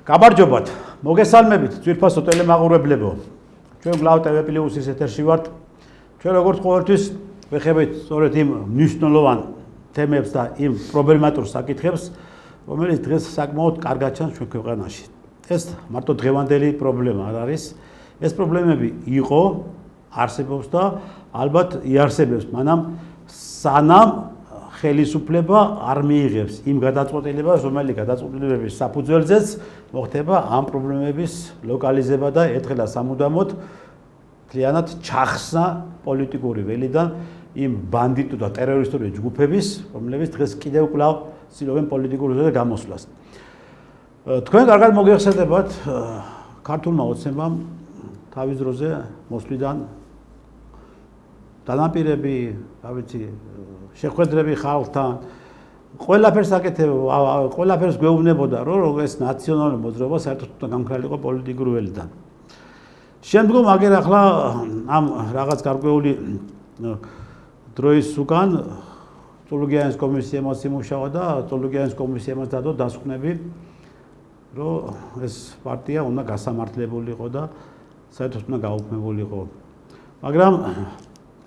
გამარჯობათ, მოგესალმებით, ძვირფასო ტელემაყურებლებო. ჩვენ გლავ TV პლუსის ეთერში ვართ. ჩვენ როგორც ყოველთვის ვეხებით სწორედ იმ მნიშვნელოვან თემებს და იმ პრობლემატურ საკითხებს, რომელიც დღეს საკმაოდ კარგად ჩანს ჩვენ ქვეყანაში. ეს მარტო დღევანდელი პრობლემა არ არის. ეს პრობლემები იყო, არსებობს და ალბათ იარსებებს, მანამ სანამ ხელისუფლება არ მიიღებს იმ გადაწყვეტილებას, რომელიც გადაწყვეტილებების საფუძველზეც მოხდება ამ პრობლემების ლოკალიზება და ერთხელ და სამუდამოდ მთლიანად ჩახსნა პოლიტიკური ველიდან იმ ბანდიტო და ტერორისტული ჯგუფების, რომლებიც დღეს კიდევ კვლავ ცდილობენ პოლიტიკურ ზოლზე გამოსვლას. თქვენ კარგად მოგეხსენებათ ქართულმა ოცნებამ თავის დროზე მოსვლიდან დანაპირები, რა ვიცი, შეხვედრები ხალხთან, ყველაფერს აკეთებდა, ყველაფერს გვეუბნებოდა, რომ ეს ნაციონალური მოძრაობა საერთოდ გამქრალიყო პოლიტიკური ველიდან. შემდგომ აგერ ახლა ამ რაღაც გარკვეული დროის უკან წულუგიანის კომისიამაც იმუშავა და წულუგიანის კომისიამაც დადო დასკვნები, რომ ეს პარტია უნდა გასამართლებულიყო და საერთოდ უნდა გაუქმებულიყო. მაგრამ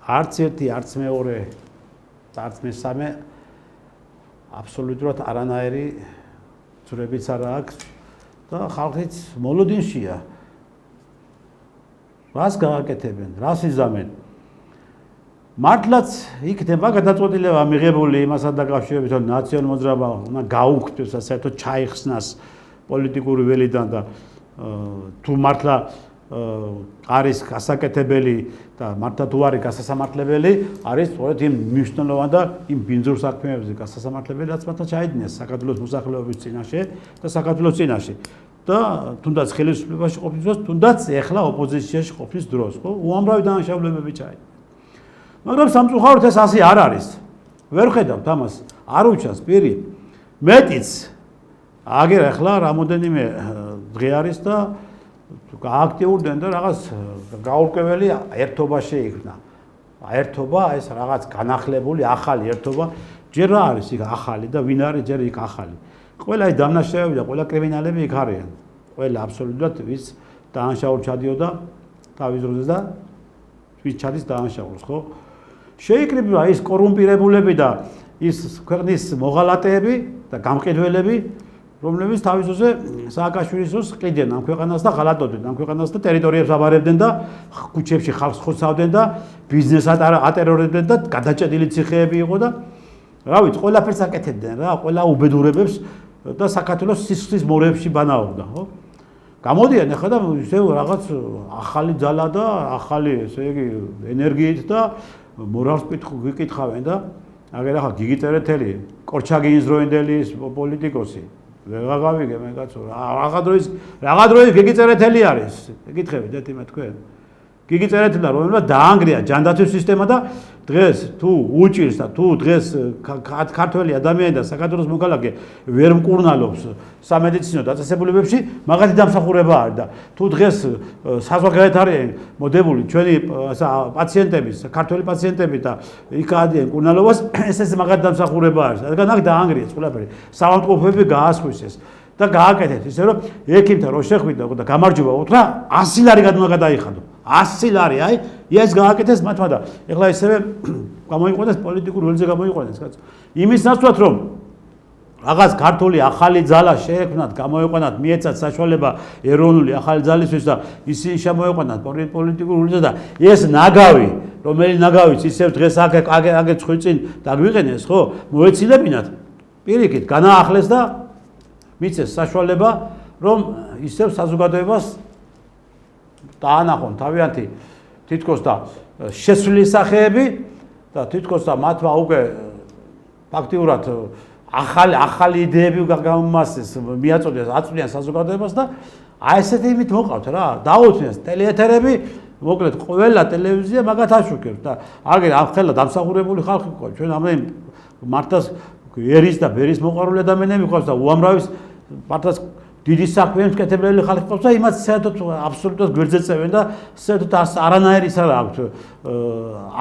არც ერთი, არც მეორე და არც მესამე აბსოლუტურად არანაირი ძვრებიც არ აქვს და ხალხიც მოლოდინშია. რას გააკეთებენ, რას იზამენ? მართლაც იქნება გადაწყვეტილება მიღებული იმასთან დაკავშირებით, რომ ნაციონალური მოძრაობა უნდა გაუქმდეს და საერთოდ ჩაიხსნას პოლიტიკური ველიდან და თუ მართლა არის გასაკეთებელი და მართლა თუ არის გასასამართლებელი, არის სწორედ იმ მნიშვნელოვან და იმ ბინძურ საქმეებზე გასასამართლებელი, რაც მართლა ჩაიდინეს საქართველოს მოსახლეობის წინაშე და საქართველოს წინაშე. და თუნდაც ხელისუფლებაში ყოფნის დროს, თუნდაც ეხლა ოპოზიციაში ყოფნის დროს, ხო? უამრავი დანაშაულებები ჩაიდინეს. მაგრამ სამწუხაროდ ეს ასე არ არის. ვერ ხედავთ ამას, არ უჩანს პირი. მეტიც აგერ ახლა რამოდენიმე დღე არის და გააქტიურდნენ და რაღაც გაურკვეველი ერთობა შეიქმნა. ერთობა, ეს რაღაც განახლებული ახალი ერთობა, ჯერ რა არის იქ ახალი და ვინ არის ჯერ იქ ახალი. ყველა ის დამნაშავეები და ყველა კრიმინალები იქ არიან. ყველა აბსოლუტურად ვის დაანშაულ ჩადიოდა თავის დროზე და ვის ჩადის დაანშაულს, ხო? შეიკრიბა ის კორუმპირებულები და ის ქვეყნის მოღალატეები და გამყიდველები, რომლებიც თავის დროზე სააკაშვილის დროს ყიდნენ ამ ქვეყანას და ღალატობდნენ ამ ქვეყანას და ტერიტორიებს აბარებდნენ და ქუჩებში ხალხს ხოცავდნენ და ბიზნეს ატერორებდნენ და გადაჭედილი ციხეები იყო და რა ვიცი, ყველაფერს აკეთებდნენ რა, ყველა უბედურებებს და საქართველოს სისხლის მორეებში ბანაობდა, ხო? გამოდიან ახლა და ისევ რაღაც ახალი ძალა და ახალი, ესე იგი, ენერგიით და მორალს გიკითხავენ და აგერ ახლა გიგი წერეთელი, კორჩაგინის დროინდელი პოლიტიკოსი ვეღარ გავიგე მე კაცო, რაღა დროის გიგი წერეთელი არის. ეკითხებით ეთიმე თქვენ. გიგი წერეთელა რომელმაც დაანგრია ჯანდაცვის სისტემა და დღეს თუ უჭირს და თუ დღეს ქართველი ადამიანი და საქართველოს მოქალაქე ვერ მკურნალობს სამედიცინო დაწესებულებებში, მაგათი დამსახურება არის და თუ დღეს საზღვარგარეთ არიან მოდებული ჩვენი პაციენტები, ქართველი პაციენტები და იქ ადიან მკურნალობას, ეს მაგათი დამსახურება არის. რადგან აქ დაანგრიეს ყველაფერი. საავადმყოფოები გაასხვისეს და გააკეთეთ ისე რომ ექიმთან რო შეხვიდა და გამარჯობა უთხრა 100 ლარი გადაიხადო. 100 ლარი, აი, ეს გააკეთეს მათმა და ეხლა ისევე გამოიყვანეს პოლიტიკურ ველზე გამოიყვანეს, კაცო. იმის ნაცვლად რომ რაღაც ქართული ახალი ძალა შეექმნათ, გამოიყვანათ, მიეცათ საშუალება ეროვნული ახალი ძალისთვის და ისინი შემოეყვანათ პოლიტიკურ ველზე და ეს ნაგავი, რომელიც ნაგავიც ისევ დღეს აგერ წინ დაგვიყენეს, ხო? მოეცილებინათ, პირიქით განაახლეს და მიცეს საშუალება, რომ ისევ საზოგადოებას დაანახონ თავიანთი თითქოს და შესვლის სახეები და თითქოს და მათმა უკვე ფაქტიურად ახალი იდეები გამომასეს, მიაწოდეს, აწვდიან საზოგადოებას და აი ესეთი იმით მოყავთ რა, დაუწვიეს ტელეეთერები, მოკლედ ყველა ტელევიზია მაგათ აშუქებს და აგერ ამ ხელა დამსახურებული ხალხი ყო, ჩვენ ამენ მართლაც ერის და ბერის მოყვარული ადამიანები ყავს და უამრავის მართლაც დიდი საქმეებს კეთებელი ხალხი ყავს და იმას საერთოდ აბსოლუტურად გვერდზე წევენ და საერთოდ არანაირი ის არ აქვს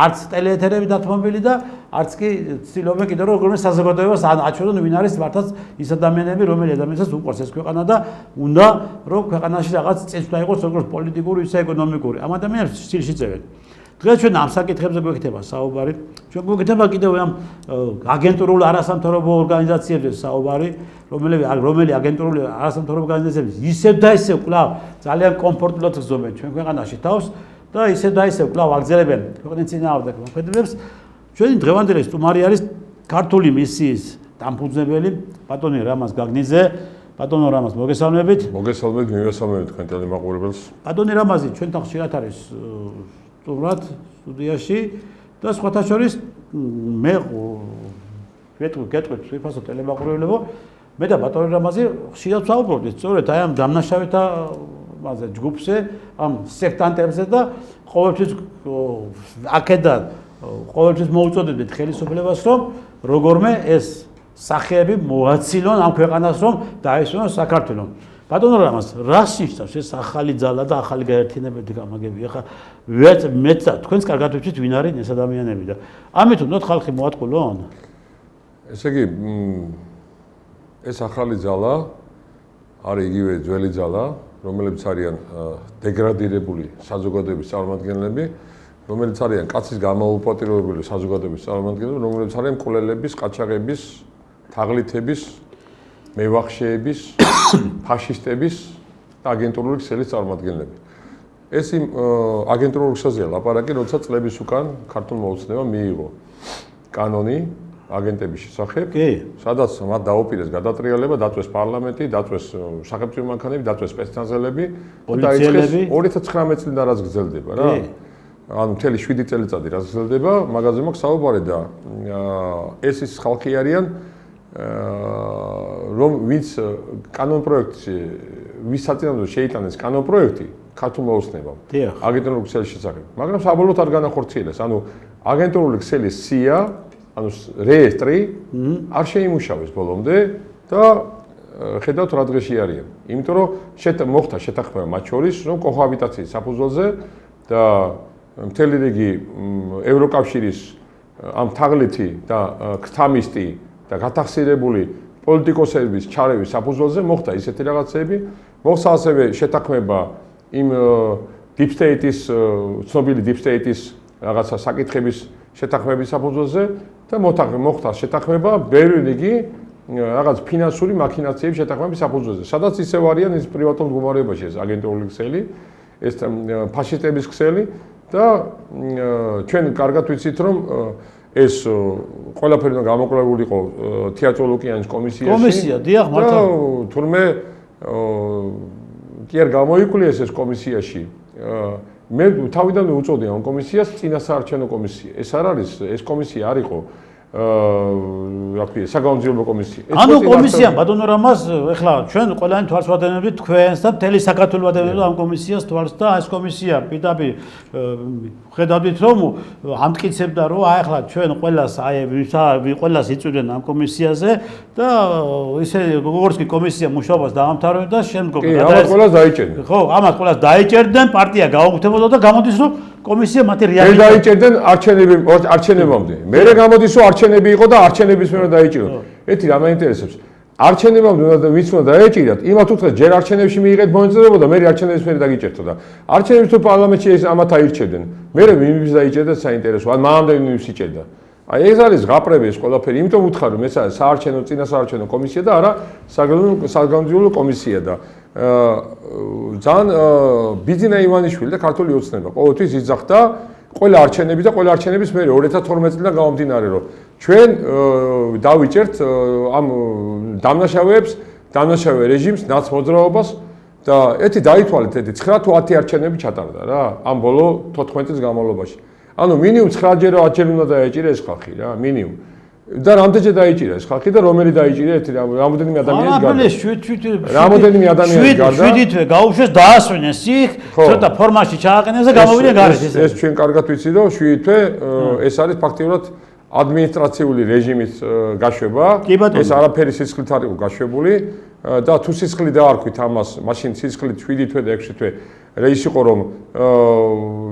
არც ტელეეთერები დათმობილი და არც კი ცდილობენ კიდევ რომ საზოგადოებას აჩვენონ ვინ არის მართლაც ის ადამიანები, რომელი ადამიანსაც უყვარს ეს ქვეყანა და უნდა რომ ქვეყანაში რაღაც წესვლა იყოს როგორც პოლიტიკური, ისე ეკონომიკური. ამ ადამიანებს სტილში წევენ. დღეს ჩვენ ამ საკითხებზე გვექნება საუბარი. ჩვენ გვექნება კიდევ ამ აგენტურულ არასამთავრობო ორგანიზაციებზე საუბარი, რომელი აგენტურული არასამთავრობო ორგანიზაციები ისევ და ისევ კვლავ ძალიან კომფორტულად გრძნობენ ჩვენ ქვეყანაში თავს და ისევ და ისევ კვლავ აგრძელებენ ქვეყნის წინააღმდეგ მოქმედებს. ჩვენი დღევანდელი სტუმარი არის ქართული მისიის დამფუძნებელი ბატონი რამაზ გაგნიძე. ბატონო რამაზ მოგესალმებით. მოგესალმებით, მივესალმებით თქვენ ტელემაყურებელს. ბატონი რამაზი ჩვენთან ხშირად არის სტუმრად სტუდიაში და სხვათა შორის მე გეტყვით ვიფასო ტელემაყურებლებო მე და ბატონი რამაზი ხშირად ვსაუბრობთ სწორედ აი ამ დამნაშავეთა მასე ჯგუფზე ამ სექტანტებზე და ყოველთვის აქედან ყოველთვის მოუწოდებდით ხელისუფლებას რომ როგორმე ეს სახეები მოაცილონ ამ ქვეყანას რომ დაესვენონ საქართველოს. ბატონო რამაზ, რას ნიშნავს ეს ახალი ძალა და ახალი გაერთიანებები გამაგები? ახლა მეც და თქვენს კარგად ვიცით ვინ არის ეს ადამიანები და ამით უნდათ ხალხი მოატყულონ. ესე იგი, ეს ახალი ძალა არის იგივე ძველი ძალა, რომლებიც არიან დეგრადირებული საზოგადოების წარმომადგენლები, რომელიც არიან კაცის გამოუპატიურებელი საზოგადოების წარმომადგენლები, რომლებიც არიან მკვლელების, ყაჩაღების, თაღლითების, მევახშეების, ფაშისტების და აგენტურული ქსელის წარმომადგენლები. ეს იმ აგენტურული ქსელზეა ლაპარაკი, როცა წლების უკან ქართულმა ოცნებამ მიიღო კანონი აგენტების შესახებ, სადაც მათ დაუპირეს გადატრიალება, დაწვეს პარლამენტი, დაწვეს სახელმწიფო მანქანები, დაწვეს სპეცნაზელები და დაიწყეს 2019 წლიდან რაც გრძელდება რა. ანუ მთელი 7 წელიწადი რაც გრძელდება, მაგაზე მაქვს საუბარი და ეს ის ხალხი არიან რომ ვინც კანონპროექტში ვის საწინააღმდეგო შეიტანეს კანონპროექტი ქართულმა ოცნებამ აგენტურული ქსელის შესახებ, მაგრამ საბოლოოდ არ განახორციელეს. ანუ აგენტურული ქსელის სია, ანუ რეესტრი არ შეიმუშავეს ბოლომდე და ხედავთ რა დღეში არიან. იმიტომ რომ მოხდა შეთანხმება მათ შორის, რომ კოჰაბიტაციის საფუძველზე და მთელი რიგი ევროკავშირის ამ თაღლითი და ქთამისტი და გათახსირებული პოლიტიკოსების ჩარევის საფუძველზე მოხდა ისეთი რაღაცები, მოხდა ასევე შეთანხმება იმ deep state-ის, ცნობილი deep state-ის რაღაცა საკითხების შეთანხმების საფუძველზე და მოხდა შეთანხმება ბევრი რიგი რაღაც ფინანსური მაქინაციების შეთანხმების საფუძველზე, სადაც ისევ არიან ის პრივატულ მდგომარეობაში ეს აგენტურული ქსელი, ეს ფაშისტების ქსელი და ჩვენ კარგად ვიცით რომ ეს ყველაფერი უნდა გამოკვლეულიყო თეატროლოგიანის კომისიაში. კომისია, დიახ, მართლა. თურმე კი არ გამოიკვლიეს ეს კომისიაში. მე თავიდანვე უწოდი ამ კომისიას წინასაარჩევნო კომისია. ეს არ არის, ეს კომისია არ იყო რა ქვია, საგამოძიებო კომისია. ანუ კომისია ბატონო რამაზ, ეხლა ჩვენ ყველანი თვალს ვადევნებთ თქვენს და მთელი საქართველოს ვადევნებთ ამ კომისიას თვალს და ეს კომისია პირდაპირ ხედავდით რომ ამტკიცებდა რომ აი ახლა ჩვენ ყველას აი ყველას იწვევენ ამ კომისიაზე და ისე როგორც კი კომისია მუშაობას დაამთავრებდა და შემდგომ ამას ყველას დაიჭერდნენ. ხო, ამას ყველას დაიჭერდნენ, პარტია გაუგრძელებოდა და გამოდის რომ კომისია მათი რეალიზაცია დაიჭერდნენ არჩენებამდე. მერე გამოდის რომ არჩენები იყო და არჩენების მერე დაიჭირო. ეთი რა მაინტერესებს. არჩენებამდე უნდა ვინც უნდა დაეჭირათ, იმათ უთხრეს ჯერ არჩენებში მიიღეთ მონაწილეობა, მერე არჩენების მერე დაგიჭერთო და არჩენებს თუ პარლამენტში ეს ამათ აირჩევდნენ. მერე ვინმის დაიჭერდა საინტერესო, ან მანამდე ვინმის იჭერდა. აი ეს არის ღაპრები ეს ყველაფერი, იმიტომ ვუთხარ რომ ეს არის საარჩენო წინასაარჩენო კომისია და არა საგამოძიებო კომისია და ძალიან ბიძინა ივანიშვილი და ქართული ოცნება ყოველთვის იძახდა ყველა არჩენები და ყველა არჩენების მერე 2012 წლიდან გამომდინარე რომ ჩვენ დავიჭერთ ამ დამნაშავეებს, დამნაშავე რეჟიმს, ნაცმოძრაობას და ეთი დაითვალეთ, ეთი 9 თუ 10 არჩენები ჩატარდა რა ამ ბოლო 14 წლის განმავლობაში. ანუ მინიმუმ 9-ჯერ 10-ჯერ უნდა დაეჭირა ეს ხალხი რა, მინიმუმ. და რამდენჯერ დაიჭირა ეს ხალხი და რომელი დაიჭირა ერთი რამოდენიმე ადამიანის გარდა. რამოდენიმე ადამიანის გარდა. 7 თვე გაუშვეს დაასვენეს იქ, ცოტა ფორმაში ჩააყენეს და გამოვიდა გარეთ ეს. ეს ჩვენ კარგად ვიცი რომ 7 თვე ეს არის ფაქტიურად ადმინისტრაციული რეჟიმის გაშვება. ეს არაფერი სისხლით არ იყო გაშვებული და თუ სისხლი დაარქვით ამას, მაშინ სისხლით 7 თვე და 6 თვე ის იყო რომ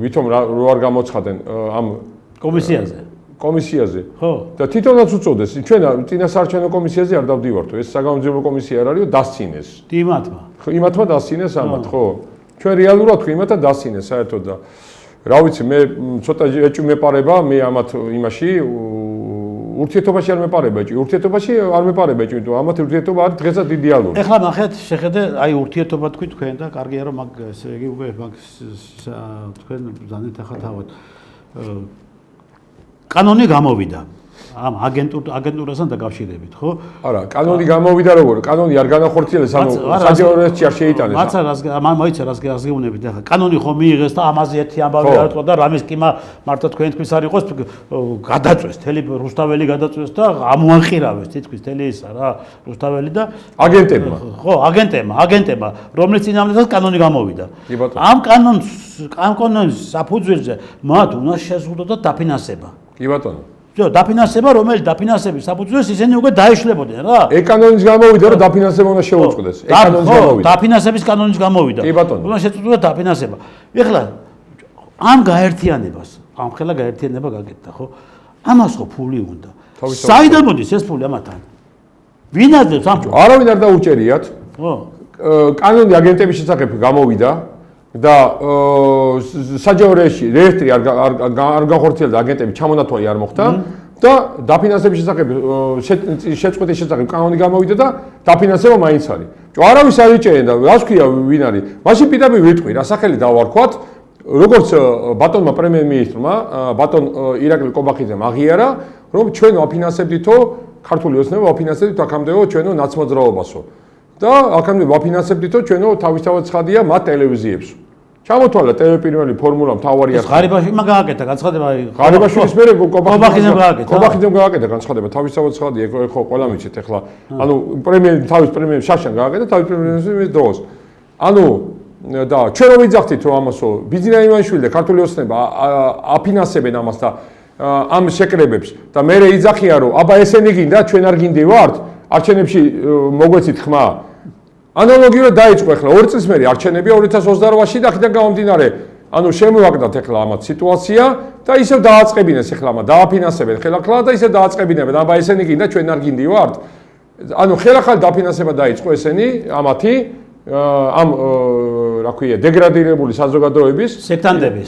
ვითომ რო არ გამოცხადენ ამ კომისიაზე. კომისიაზე. ხო. და თვითონაც უწოდეს, ჩვენ წინასაარჩევნო კომისიაზე არ დავდივართო, ეს საგამოძიებო კომისია არ არისო, დასცინეს. იმათმა. იმათმა დასცინეს ამათ, ხო? ჩვენ რეალურად თქვი იმათა დასცინეს საერთოდ და რა ვიცი, მე ცოტა ეჭვი მეპარება, მე ამათ იმაში ურთიერთობაში არ მეპარება ეჭვი. ურთიერთობაში არ მეპარება ეჭვი, იმიტომ ამათ ურთიერთობა არის დღესაც იდეალური. ეხლა ნახეთ, შეხედე, აი ურთიერთობა თქვი თქვენ და კარგია რომ მაგ ესე იგი უკვე მაგ თქვენ ბრძანეთ ახლა თავად. კანონი გამოვიდა. ამ აგენტურასთან დაკავშირებით, ხო? არა, კანონი გამოვიდა როგორ? კანონი არ განახორციელეს, ანუ საჯარო რეესტრში არ შეიტანეს. მაცა მოიცა რას გეუბნებით ახლა. კანონი ხო მიიღეს და ამაზე ერთი ამბავი არ იყო და რამის კი მართლა თქვენ თქვის არ იყოს გადაწვეს, თელი რუსთაველი გადაწვეს და ამოანყირავეს თითქოს თელი ისა რა, რუსთაველი და აგენტებმა. ხო, აგენტებმა, რომლის წინააღმდეგაც კანონი გამოვიდა. ამ კანონის საფუძველზე მათ უნდა შეზღუდოთ დაფინანსება. კი ბატონო. დაფინანსება, რომელიც დაფინანსების საფუძველს ისინი უკვე დაიშლებოდნენ რა. კანონის გამოვიდა, რომ დაფინანსება უნდა შეუწყდეს. კანონის გამოვიდა. დაფინანსების კანონის გამოვიდა. კი ბატონო. უნდა შეწყვეტა დაფინანსება. ეხლა ამ გაერთიანებას, ამ ხელა გაერთიანება გაკეთდა, ხო? ამას ხო ფული უნდა. საიდან მოდის ეს ფული ამათან? ვინ აძლევს ამ ფულს? არავინ არ დაუჭერიათ. ხო. კანონი აგენტების შესახებ გამოვიდა. და საჯარო რეესტრი არ განხორციელდა აგენტები ჩამონათვალი არ მოხდა და დაფინანსების შესახებ შეწყვეტის შესახებ კანონი გამოვიდა და დაფინანსება მაინც არის. არავის არ იჭერენ და რას ქვია ვინ არის? მაშინ პირდაპირ ვიტყვი რა სახელი დავარქვათ, როგორც ბატონმა პრემიერ-მინისტრმა ბატონ ირაკლი კობახიძემ აღიარა, რომ ჩვენ ვაფინანსებდითო ქართული ოცნება ვაფინანსებდით აქამდეო ჩვენო ნაცმოძრაობასო. და აქამდე ვაფინანსებდითო ჩვენო თავისთავად ცხადია მათ ტელევიზიებს. ჩამოთვალა ტელეპირველი ფორმულა მთავარი ახლა. ღარიბაში მაგ გააკეთა განცხადება. ღარიბაშვილის მერე კობახიძემ გააკეთა. კობახიძემ გააკეთა განცხადება თავისთავად ცხადია, ხო ყველა მიცით ახლა. ანუ თავის პრემიერ შაშან გააკეთა თავის პრემიერის დროს. ანუ და ჩვენ რომ ვიძახთით რომ ამასო ბიძინა ივანიშვილი და ქართული ოცნება აფინანსებენ ამას და ამ შეკრებებს და მე იძახია რომ აბა ესენი გინდა ჩვენ არ გინდივართ არჩევნებში მოგვეცით ხმა. ანალოგიურად დაიწყო ახლა 2 წლის მერე არჩევნებია 2028-ში და აქედან გამომდინარე, ანუ შემოვაგდათ ახლა ამათ სიტუაცია და ისევ დააწყებინეს ახლა ამა დააფინანსებენ ხელახლა და ისევ დააწყებინებენ, აბა ესენი გინდა ჩვენ არ გინდივართ. ანუ ხელახლა დაფინანსება დაიწყო ესენი ამათი ამ რა ქვია დეგრადირებული საზოგადოების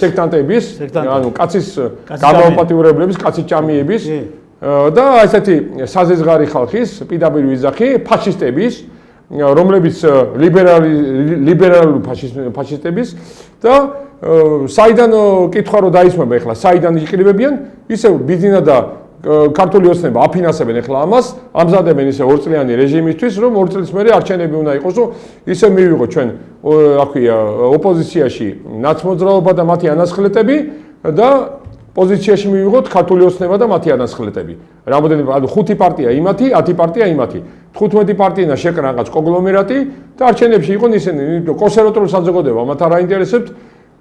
სექტანტების ანუ კაცის გამომპატიურებლების, კაცის ჭამიების და ესეთი საზეზღარი ხალხის პირდაპირ ვიზახი ფაშისტების რომლებიც ლიბერალური ფაშისტების და საიდან კითხვა რო დაისმება ახლა საიდან იყრიბებიან ისევ ბიზნესა და ქართული ოცნება აფინანსებენ ახლა ამას ამზადებენ ისე 2 წლიანი რეჟიმისთვის რომ 2 წლის მერე არჩევნები უნდა იყოს რომ ისე მივიღო ჩვენ რა ქვია ოპოზიციაში ნაცმოძრაობა და მათი ანასხლეტები და პოზიციაში მივიღოთ ქართული ოცნება და მათი ანასხლეტები. რამოდენიმე ანუ 5 პარტია იმათი, 10 პარტია იმათი. 15 პარტია შეკრა რაღაც კონგლომერატი და არჩევნებში იყვნენ ისინი, კონსერვატორულ საზოგადოება მათ არ აინტერესებთ,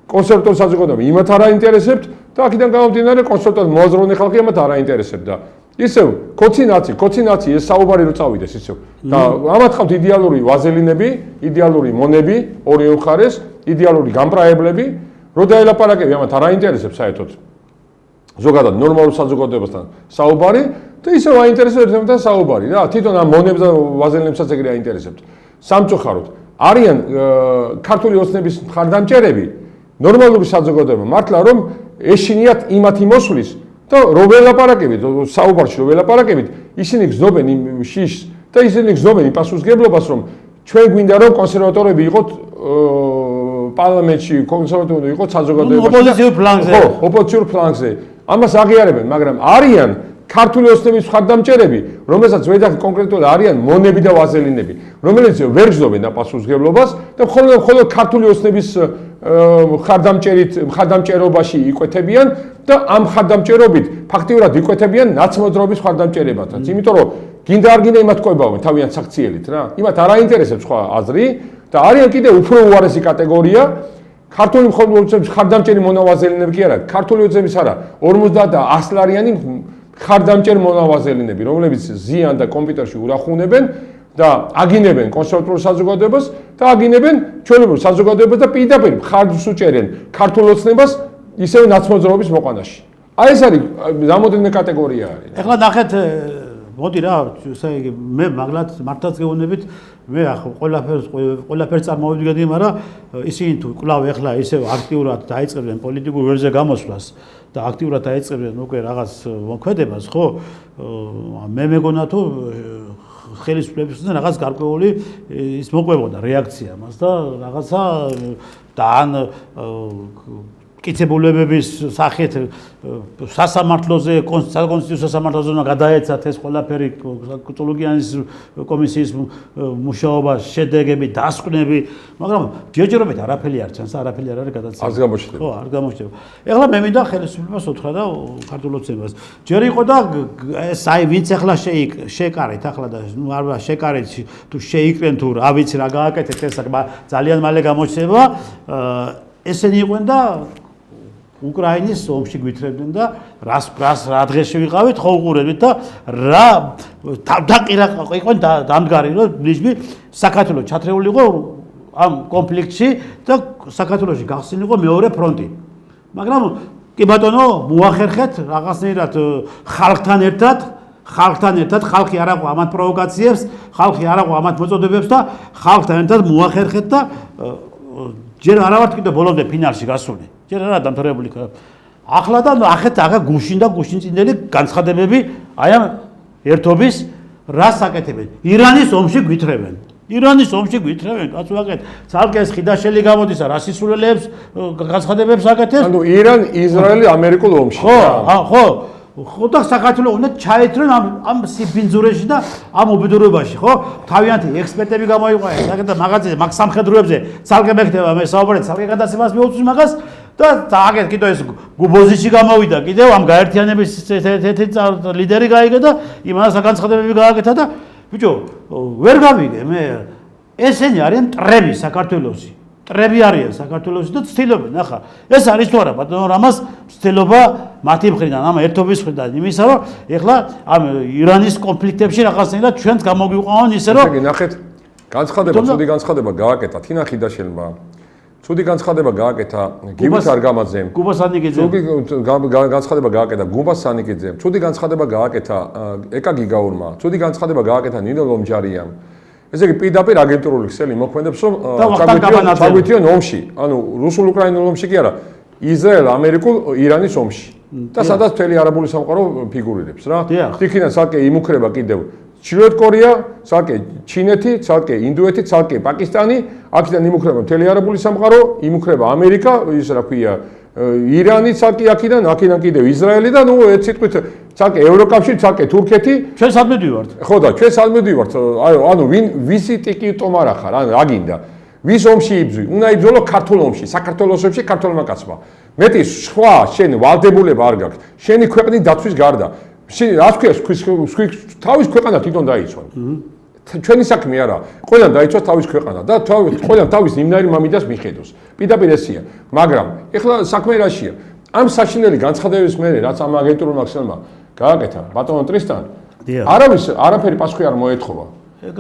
კონსერვატორულ საზოგადოება იმათ არ აინტერესებთ და აქედან გამომდინარე კონსერვატორულ მოაზროვნე ხალხი მათ არ აინტერესებთ და ისევ კოცინაცი ეს საუბარი რო წავიდეს ისევ და ამათ ხავთ იდეალური ვაზელინები, იდეალური მონები, ორი მხარეს, იდეალური გამპრაებლები, რო დაელაპარაკები ამათ არ აინტერესებს საერთოდ. ზოგადად ნორმალურ საზოგადოებასთან საუბარი და ისევ აინტერესებს ერთმანეთთან საუბარი რა თვითონ ამ მონებს და ვაზელინებსაც ეგრე აინტერესებთ. სამწუხაროდ არიან ქართული ოცნების მხარდამჭერები ნორმალური საზოგადოება მართლა რომ ეშინიათ იმათი მოსვლის და რო ველაპარაკებით საუბარში რო ველაპარაკებით ისინი გზნობენ იმ შიშს და ისინი გზნობენ იმ პასუხისგებლობას რომ ჩვენ გვინდა რომ კონსერვატორები იყოთ პარლამენტში კონსერვატორები იყოთ საზოგადოებაში ოპოზიციურ ფლანგზე ოპოზიციურ ფლანგზე ამას აღიარებენ მაგრამ არიან ქართული ოცნების მხარდამჭერები რომელსაც ვეძახი კონკრეტულად არიან მონები და ვაზელინები რომელიც ვერ გზნობენ პასუხისგებლობას და მხოლოდ ქართული ოცნების მხარდამჭერობაში იკვეთებიან და ამ მხარდამჭერობით ფაქტიურად იკვეთებიან ნაცმოძრაობის მხარდამჭერებათაც იმიტომ რომ გინდა არ გინდა იმათ ყვებავენ თავიანთ საქციელით რა იმათ არ აინტერესებს სხვა აზრი და არიან კიდე უფრო უარესი კატეგორია ქართული ოცნების მხარდამჭერი მონავაზელინები კი არა ქართული ოცნების არა 50 და 100 ლარიანი მხარდამჭერ მონავაზელინები რომლებიც ზიან და კომპიუტერში ურახუნებენ და აგინებენ კონსერვატორულ საზოგადოებას და აგინებენ ჩვეულებრივ საზოგადოებას და პირდაპირ მხარს უჭერენ ქართულ ოცნებას ისევ ნაცმოძრაობის მოყვანაში. აი ეს არის რამოდენიმე კატეგორია არის. ეხლა ნახეთ, მოდი რა, ესე იგი მე მართლაც გეუბნებით, მე ყველაფერს წარმოვიდგენდი, მაგრამ ისინი თუ კვლავ ეხლა ისევ აქტიურად დაიწყებენ პოლიტიკურ ველზე გამოსვლას და აქტიურად დაიწყებენ უკვე რაღაც მოქმედებას, ხო? მე მეგონა თუ ხელისუფლებისგან რაღაც გარკვეული ის მოყვებოდა რეაქცია მას და რაღაცა და ან კიცებულებების სახით სასამართლოზე კონსტიტუციურ სასამართლოზე უნდა გადაეცათ ეს ყველაფერი კულტურგიანის კომისიის მუშაობა, შედეგები, დასკვნები, მაგრამ ჯერჯერობით არაფერი არ ჩანს, არაფერი არ არის გადაცემა. არ გამოჩნდება. ხო, არ გამოჩნდება. ეხლა მე მინდა ხელისუფლებას უთხრა და ქართულ ოცნებას. ჯერ იყო და ეს აი ვინც ეხლა შეკარეთ ახლა და ნუ არ შეკარეთ თუ შეიკრენ თუ რა ვიცი რა გააკეთეთ ეს ძალიან მალე გამოჩნდება. ესენი იყვნენ და უკრაინის ომში გვითხრებდნენ და რა დღეში ვიყავით, ხო უყურებით და რა დაყირა იყვნენ დამდგარი რომ ნიშნი საქართველოს ჩათრეული იყო ამ კონფლიქტში და საქართველოში გახსნილიყო მეორე ფრონტი. მაგრამ კი ბატონო, მოახერხეთ რაღაცნაირად ხალხთან ერთად, ხალხი არ აყვა ამათ პროვოკაციებს, ხალხი არ აყვა ამათ მოწოდებებს და ხალხთან ერთად მოახერხეთ და ჯერ არა ვართ კიდე ბოლომდე ფინალში გასული. ჯერ არა დამთავრებული. ახლა და ახეთ აღა გუშინ და გუშინწინდელი განცხადებები აი ამ ერთობის რას აკეთებენ? ირანის ომში გვითხრებენ. კაცო აკეთ. ცალკე ეს ხიდაშელი გამოდის რა სისულელეებს განცხადებებს აკეთებს? ანუ ირან, ისრაელი, ამერიკულ ომში. ხო. ხო და საქართველოს უნდა ჩაეთრონ ამ სიბინძურეში და ამ უბედურებაში, ხო? თავიანთი ექსპერტები გამოიყვანეს, საკეთა მაღაზიაზე, მაგ სამხედროებზე, ცალკე მეკდება მე საუბარეთ, ცალკე გადაცემას მეუწვის მაგას და აკეთ კიდე ეს გუბოზიში გამოვიდა, კიდევ ამ გაერთიანების ერთ-ერთი ლიდერი გაიგე და იმასაც განცხადებები გააკეთა და ბიჭო, ვერ გავიგე მე ესენი არიან მტრები საქართველოში. მტრები არიან საქართველოში და ცდილობენ, ახლა ეს არის თუ არა ბატონო რამას ცდილობა მათი მხრიდან, ამ ერთობის მხრიდან იმისა, რომ ეხლა ამ ირანის კონფლიქტებში რაღაცნაირად ჩვენს გამოგვიყვანონ ისე რომ ნახეთ, ცუდი განცხადება გააკეთა თინა ხიდაშელმა. ცუდი განცხადება გააკეთა გივით არგამაძემ. გუბას სანიკიძემ. განცხადება გააკეთა გუბას სანიკიძემ. ცუდი განცხადება გააკეთა ეკა გიგაურმა. ცუდი განცხადება გააკეთა ნინო ლომჯარიამ. ესე იგი პირდაპირ აგენტურული ქსელი მოქმედებს რომ ჩაგვიტიონ ომში, ანუ რუსულ-უკრაინულ ომში კი არა, ისრაელ-ამერიკულ ირანის ომში. და სადაც მთელი არაბული სამყარო ფიგურირებს რა. იქიდან ცალკე იმუქრება კიდევ ჩრდილოეთ კორეა, ცალკე ჩინეთი, ცალკე ინდოეთი, ცალკე პაკისტანი, აქედან იმუქრება მთელი არაბული სამყარო, იმუქრება ამერიკა, ის რა ქვია, ირანი ცალკე აქედან კიდევ ისრაელი და ნუ ერთ სიტყვით ცალკე ევროკავშირი, ცალკე თურქეთი, ჩვენ სადმედი ვართ. ხო და ჩვენ სადმედი ვართ. ანუ ვისი ტიკი ტომარა ხარ, ან რა გინდა? ვის ომში იბრძვი? უნდა იბრძოლო ქართულ ომში, საქართველოს ომში ქართულმა კაცმა. მეტი სხვა შენ ვალდებულება არ გაქვს. შენი ქვეყნის დაცვის გარდა რაც ქვია თავის ქვეყანა თვითონ დაიცვა. ჩვენი საქმე არა. ყველან დაიცვა თავის ქვეყანა და ყველან თავის იმნაირი მამიდას მიხედოს. პირდაპირ ესია. მაგრამ ეხლა საქმე რაშია? ამ საშინელი განცხადებების მერე რაც ამ აგენტურმა ქსელმა გააკეთა ბატონო ტრისტან, არაფერი პასუხი არ მოეთხოვა.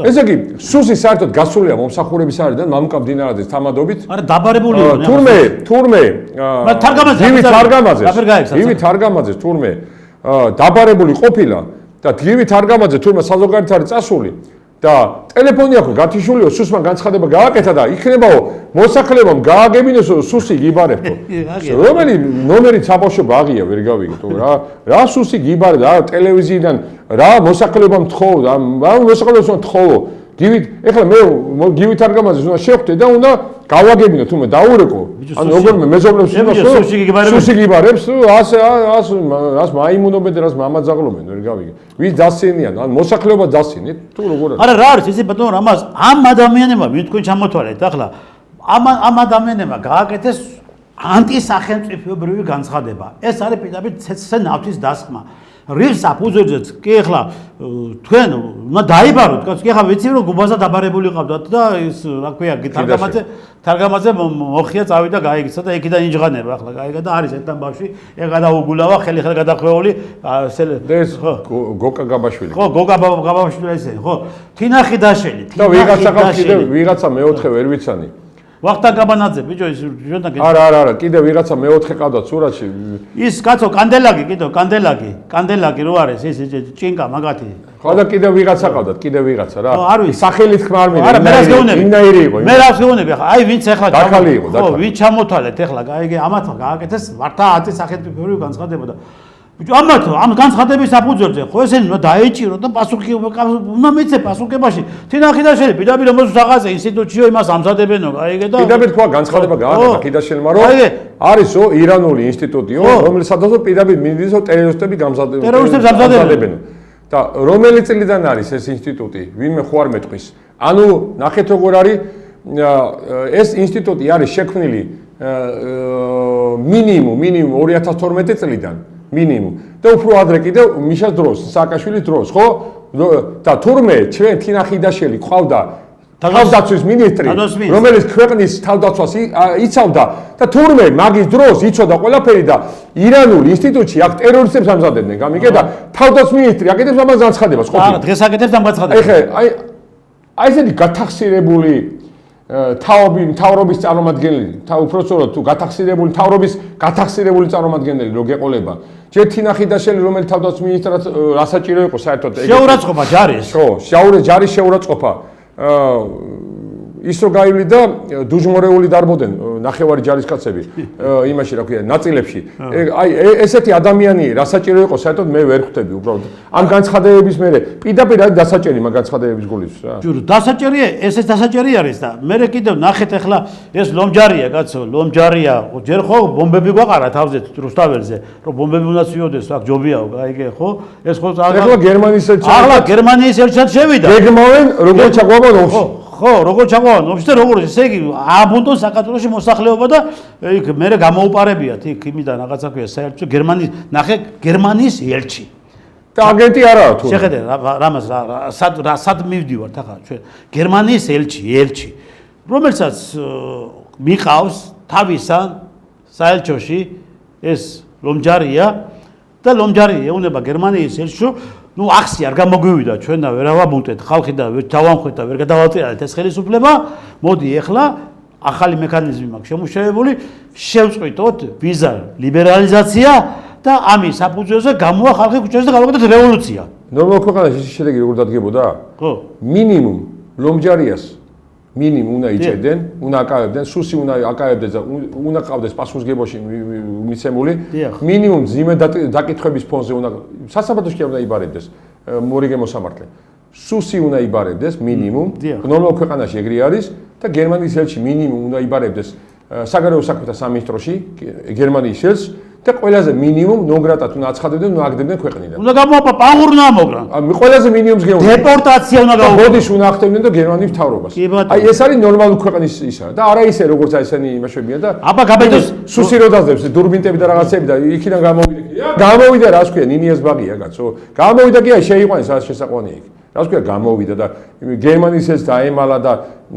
ესე იგი, სუსი საერთოდ გასულია მომსახურების არიდან მამუკა მდინარაძის თამადობით. არა, დაბარებული იყო. თურმე გივით არგამაძეს თურმე დაბარებული ყოფილა და გივით არგამაძე თურმე საზოგადოებრივ არის წასული და ტელეფონი აქვს გათიშულიო სუსმა განცხადება გააკეთა და იქნებაო მოსახლებამ გააგებინოს სუსი გიბარებთო. რომელი ნომერი საბავშვო აღია ვერ გავიგე თუ რა სუსი გიბარდა რა ტელევიზიიდან რა მოსახლებამ თხოვდა რა მოსახლებამ თხოვო გივით ეხლა მე გივით არგამაძეს უნდა შევხვდე და უნდა გავაგებინო თუმე დაურეკო ანუ როგორმე მეზობლებს სუსი გიბარებს რას მაიმუნობენ და რას მამაძაღლობენ ვერ გავიგე ვის დასცინიან ან მოსახლეობა დასცინით თუ როგორ არის არა რა არის ისი ბატონო რამას ამ ადამიანებმა ვინ თქვენ ჩამოთვალეთ ახლა ამ ადამიანებმა გააკეთეს ანტისახელმწიფოებრივი განცხადება ეს არის პირდაპირ ცეცხლზე ნავთის დასხმა რის აფუძველზეც კი ახლა თქვენ უნდა დაიბაროთ კაცო კი ახლა ვიცი რომ გუბაზა დაბარებული ყავდათ და ის რა ქვია თარგამაძე მოხია წავიდა გაიგცა და იქიდან იჯღანება ახლა გაიგა და არის ერთთან ბავშვი ეგ გადაუგულავა ხელი გადახვეული ეს გოკა გაბაშვილი ხო გოკა გაბაშვილი ესე ხო თინა ხიდაშელი და ვიღაცა მეოთხე ვერ ვიცანი ვახტანგ კაბანაძე ბიჭო ის ჩვენთან არა კიდე ვიღაცა მეოთხე ყავდათ სურათში ის კაცო კანდელაგი რო არის ის ჭინკა მაგათი ხო და კიდე ვიღაცა ყავდათ კიდე ვიღაცა რა არ ვიცი სახელით თქმა არ მინდა არა მე რას გეუბნები ინაირი იყო მე რას გეუბნები ახლა აი ვინც ახლა დაქალი იყო ხო ვინ ჩამოთვალეთ ახლა აი ამათო გააკეთეს მართლა 10 სახელმწიფოებრივი განცხადებოდა ბიჭო ამათო ამ განცხადების საფუძველზე ხო ესენი უნდა დაეჭირო და პასუხი უნდა მეცე პასუხებაში თინახიდაშელი პირდაპირ მოსულ რაღაცა ინსტიტუციო იმას ამზადებენო გაიგე და პირდაპირ თქვა განცხადება გააკეთა ხიდაშელმა რომ არისო ირანული ინსტიტუტიო რომელსაც პირდაპირ მინდისო ტერორისტები გამზადებენო და რომელი წლიდან არის ეს ინსტიტუტი ვინმე ხო არ მეტყვის ანუ ნახეთ როგორ არის ეს ინსტიტუტი არის შექმნილი მინიმუმ 2012 წლიდან მინიმუმ და უფრო ადრე კიდევ მიშას დროს სააკაშვილის დროს ხო და თურმე ჩვენ თინახიდაშელი ყავდა თავდაცვის მინისტრი რომელიც ქვეყნის თავდაცვას იცავდა და თურმე მაგის დროს იცოდა ყველაფერი და ირანულ ინსტიტუტში აქ ტერორისტებს ამზადებდნენ გამიგე და თავდაცვის მინისტრი აკეთებს ამას განცხადებას ყოფილი არა დღეს აკეთებს ამ განცხადებას აი ესეთი გათახსირებული მთავრობის წარმომადგენელი უпростоროდ თუ გათახსირებული წარმომადგენელი რო გეყოლება ჯერ თინახიდაშელი რომელიც თავდაცვის მინისტრად რასაჭირო იყო საერთოდ შეურაცხყოფა ჯარის ხო ჯარის შეურაცხყოფა ის რო გაივლიდა დუჟმორეული დარბოდნენ ნახევარი ჯარისკაცები იმაში რა ქვია ნაწილებში აი ესეთი ადამიანი რასაჭირო იყო საერთოდ მე ვერ ხვდები უბრალოდ ამ განცხადებების მერე პირდაპირ არის დასაჭერი მაგ განცხადებების გულისთვის რა ჯურო დასაჭერია ესეც დასაჭერი არის და მე კიდევ ნახეთ ახლა ეს ლომჯარია კაცო ლომჯარია ჯერ ხო ბომბები გვაყარა თავზე რუსთაველზე რომ ბომბები უნდა წიოდეს აქ ჯობიაო გაიგე ხო ეს ხო ახლა გერმანიის ელჩად შევიდა გეგმავენ როგორ ჩაგვაბონ ოფში ხო, როგორ ჩაგვავან, ოფისე როგორ ესე იგი აბუნტონ საქართველოში მოსახლეობა და იქ მერე გამოუპარებიათ იქ იმიდან რაღაცა ქვია საერთო გერმანიის ელჩი. და აგენტი არაა თუ. შეხედე რამას სად მივდივართ ახლა ჩვენ გერმანიის ელჩი, რომელსაც მიყავს თავისან საელჩოში ეს ლომჯარია და ლომჯარი ეუნება გერმანიის ელჩს ну ახსი არ გამოგვივიდა ჩვენ და ვერ ავაბუნტეთ ხალხი და ვერ დავამხვეთ და ვერ გადავაწერეთ ეს ხელისუფლება მოდი ეხლა ახალი მექანიზმი მაქვს შემუშავებული შევწყვიტოთ ვიზა ლიბერალიზაცია და ამის საფუძველზე გამოვა ხალხი ქუჩაზე და გავაკეთოთ რევოლუცია ნორმალ ქვეყანაში ეს შედეგი როგორ დადგებოდა ხო მინიმუმ ლომჯარიას მინიმუმ უნდა იჭერდნენ უნდა აკავებდნენ სუსი უნდა აკავებდეს და უნდა ყავდეს პასუხისგებაში მიცემული მინიმუმ ძიმე დაკითხვების ფონზე უნდა სასაბადოში კი უნდა იბარებდეს მორიგე მოსამართლე სუსი უნდა იბარებდეს მინიმუმ ნორმალ ქვეყანაში ეგრე არის და გერმანიის ელჩი მინიმუმ უნდა იბარებდეს საგარეო საქმეთა სამინისტროში გერმანიის ელჩს და ყველაზე მინიმუმ ნოგრატად უნდა აცხადებდნენ, უნდა აგდებდნენ ქვეყნიდან. უნდა გამოაპა პაღურნა მოგრან. ყველაზე მინიმუმს გეუბნები. დეპორტაცია უნდა გაუწიოს. ბოდიშ უნდა ახდენდნენ და გერმანიის მთავრობას. აი ეს არის ნორმალური ქვეყნის ისა და არა ისე როგორც აი ესენი იმაშვებია და აბა გაბედოს სუსი რო დაძებს დურბინტები და რაღაცები და იქიდან გამოვიდა. გამოვიდა რას ქვია ნინიას ბაღია კაცო. გამოვიდა კი აი შეიყვანეს რა შესაყვანია იქ. რას ქვია გამოვიდა და გერმანიის ელჩი დაემალა და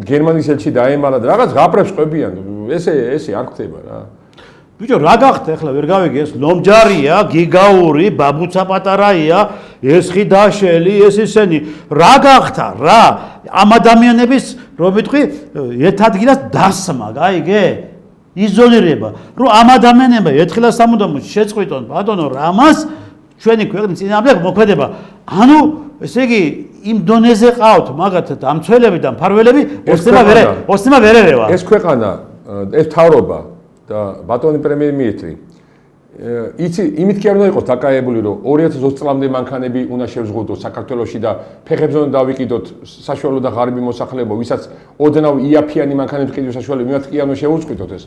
გერმანიის ელჩი დაემალა და რაღაც გაფრებს ყვებიან. ესე არ ხდება რა. ბიჭო რა გახდა ახლა ვერ გავიგე ეს ლომჯარია გიგაური ბაბუცა პატარაია ეს ხიდაშელი ეს ისენი რა გახდა რა ამ ადამიანების რომ ვიტყვი ერთადგილას დასმა გაიგე იზოლირება რომ ამ ადამიანებმა ერთხელაც სამუდამოდ შეწყვიტონ ბატონო რამას ჩვენი ქვეყნის წინააღმდეგ მოქმედება ანუ ესე იგი იმ დონეზე ყავთ მაგათად ამ ცველები და მფარველები ოსტემა ვერ ერევა ეს ქვეყანა ეს მთავრობა და ბატონი პრემიერ-მინისტრი იცი იმით კი არ უნდა იყოს დაკავებული რომ 2020 წლამდე მანქანები უნდა შევზღუდოთ საქართველოში და ფეხებზე უნდა დავიკიდოთ საშუალო და ღარიბი მოსახლეობა ვისაც ოდნავ იაფიანი მანქანები ყიდვის საშუალება იმათ კი არ უნდა შევუწყვიტოთ ეს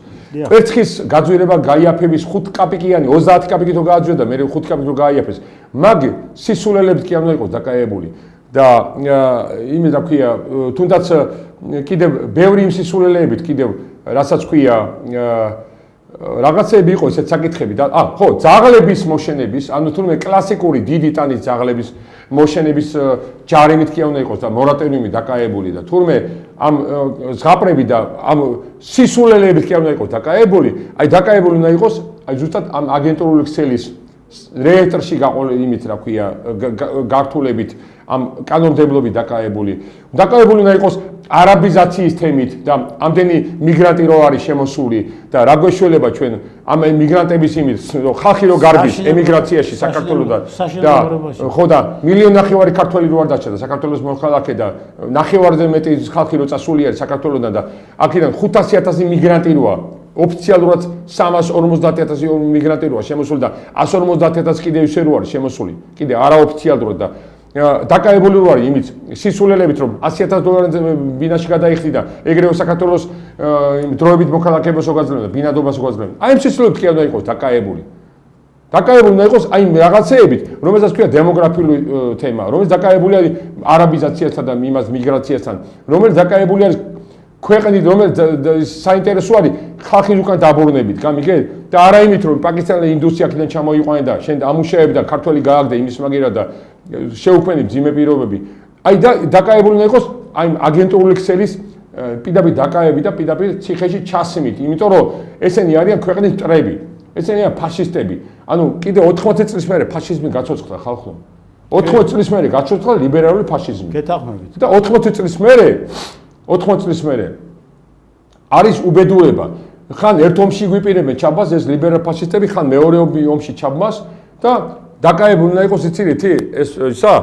კვერცხის გაძვირება გაიაფების 5 კაპიკიანი 30 კაპიკით რო გააძვირა და მე 5 კაპიკით რო გაიაფეს მაგ სისულელებით კი არ უნდა იყოს დაკავებული და იმის რა ქვია თუნდაც კიდევ ბევრი იმ სისულელეებით კიდევ რასაც ქვია რაღაცები იყო ესეც საკითხები და ხო ძაღლების მოშენების ანუ თურმე კლასიკური დიდი ტანის ძაღლების მოშენების ჯარიმით კი უნდა იყოს და მორატორიუმი დაკავებული და თურმე ამ ზღაპრები და ამ სისულელეებით კი უნდა იყოს დაკავებული აი დაკავებული უნდა იყოს აი ზუსტად ამ აგენტურული ქსელის რეესტრში გაყოლილი იმით, რა ქვია, გართულებით ამ კანონმდებლობით დაკავებული უნდა იყოს არაბიზაციის თემით და ამდენი მიგრანტი რო არის შემოსული და რა გვეშველება ჩვენ ამ მიგრანტების იმით ხალხი რო გარბის ემიგრაციაში საქართველოსთან და ხო და 1.5 მილიონი ქართველი რო არ დაჭდა და საქართველოს მოხალხე და 9.5-ზე მეტი ხალხი რო წასული არის საქართველოსთან და აქედან 500,000 მიგრანტი როა ოფიციალურად 350,000 მიგრანტი როა შემოსული და 150,000 კიდევ ისე რო არის შემოსული კიდე არაოფიციალურად და დაკავებული რო არის იმით სისულელებით რომ $100,000 ბინაში გადაიხდი და ეგრევე საქართველოს დროებით მოქალაქეებასო გაძლევდა ბინადობასო გაძლევდა აი ამ სისულელებით კი უნდა იყოს დაკავებული უნდა იყოს აი რაღაცეებით რომელსაც ქვია დემოგრაფიული თემა რომელიც დაკავებული არის არაბიზაციასთან და იმას მიგრაციასთან რომელიც დაკავებული არის ქვეყნით რომელიც საინტერესო არის ხალხის უკან დაბრუნებით გამიგე და არა იმით რომ პაკისტანელი ინდუსტრია აქედან ჩამოიყვანა და შენ ამუშავებ და ქართველი გააგდე იმის მაგერად და შეუქმნი ძიმე პირობები აი დაკავებული უნდა იყოს აი აგენტურული ქსელის პირდაპირ დაკავებით და პირდაპირ ციხეში ჩასმით იმიტომ რომ ესენი არიან ქვეყნის მტრები ესენი არიან ფაშისტები ანუ კიდე 80 წლის მერე ფაშიზმი გაცოცხლა ხალხო 80 წლის მერე გაცოცხლა ლიბერალური ფაშიზმი გეთანხმებით და 80 წლის მერე არის უბედურება ხან ერთ ომში გვიპირებენ ჩაბმას ეს ლიბერალ ფაშისტები ხან მეორე ომში ჩაბმას და დაკავებული უნდა იყოს იცით ეს ისა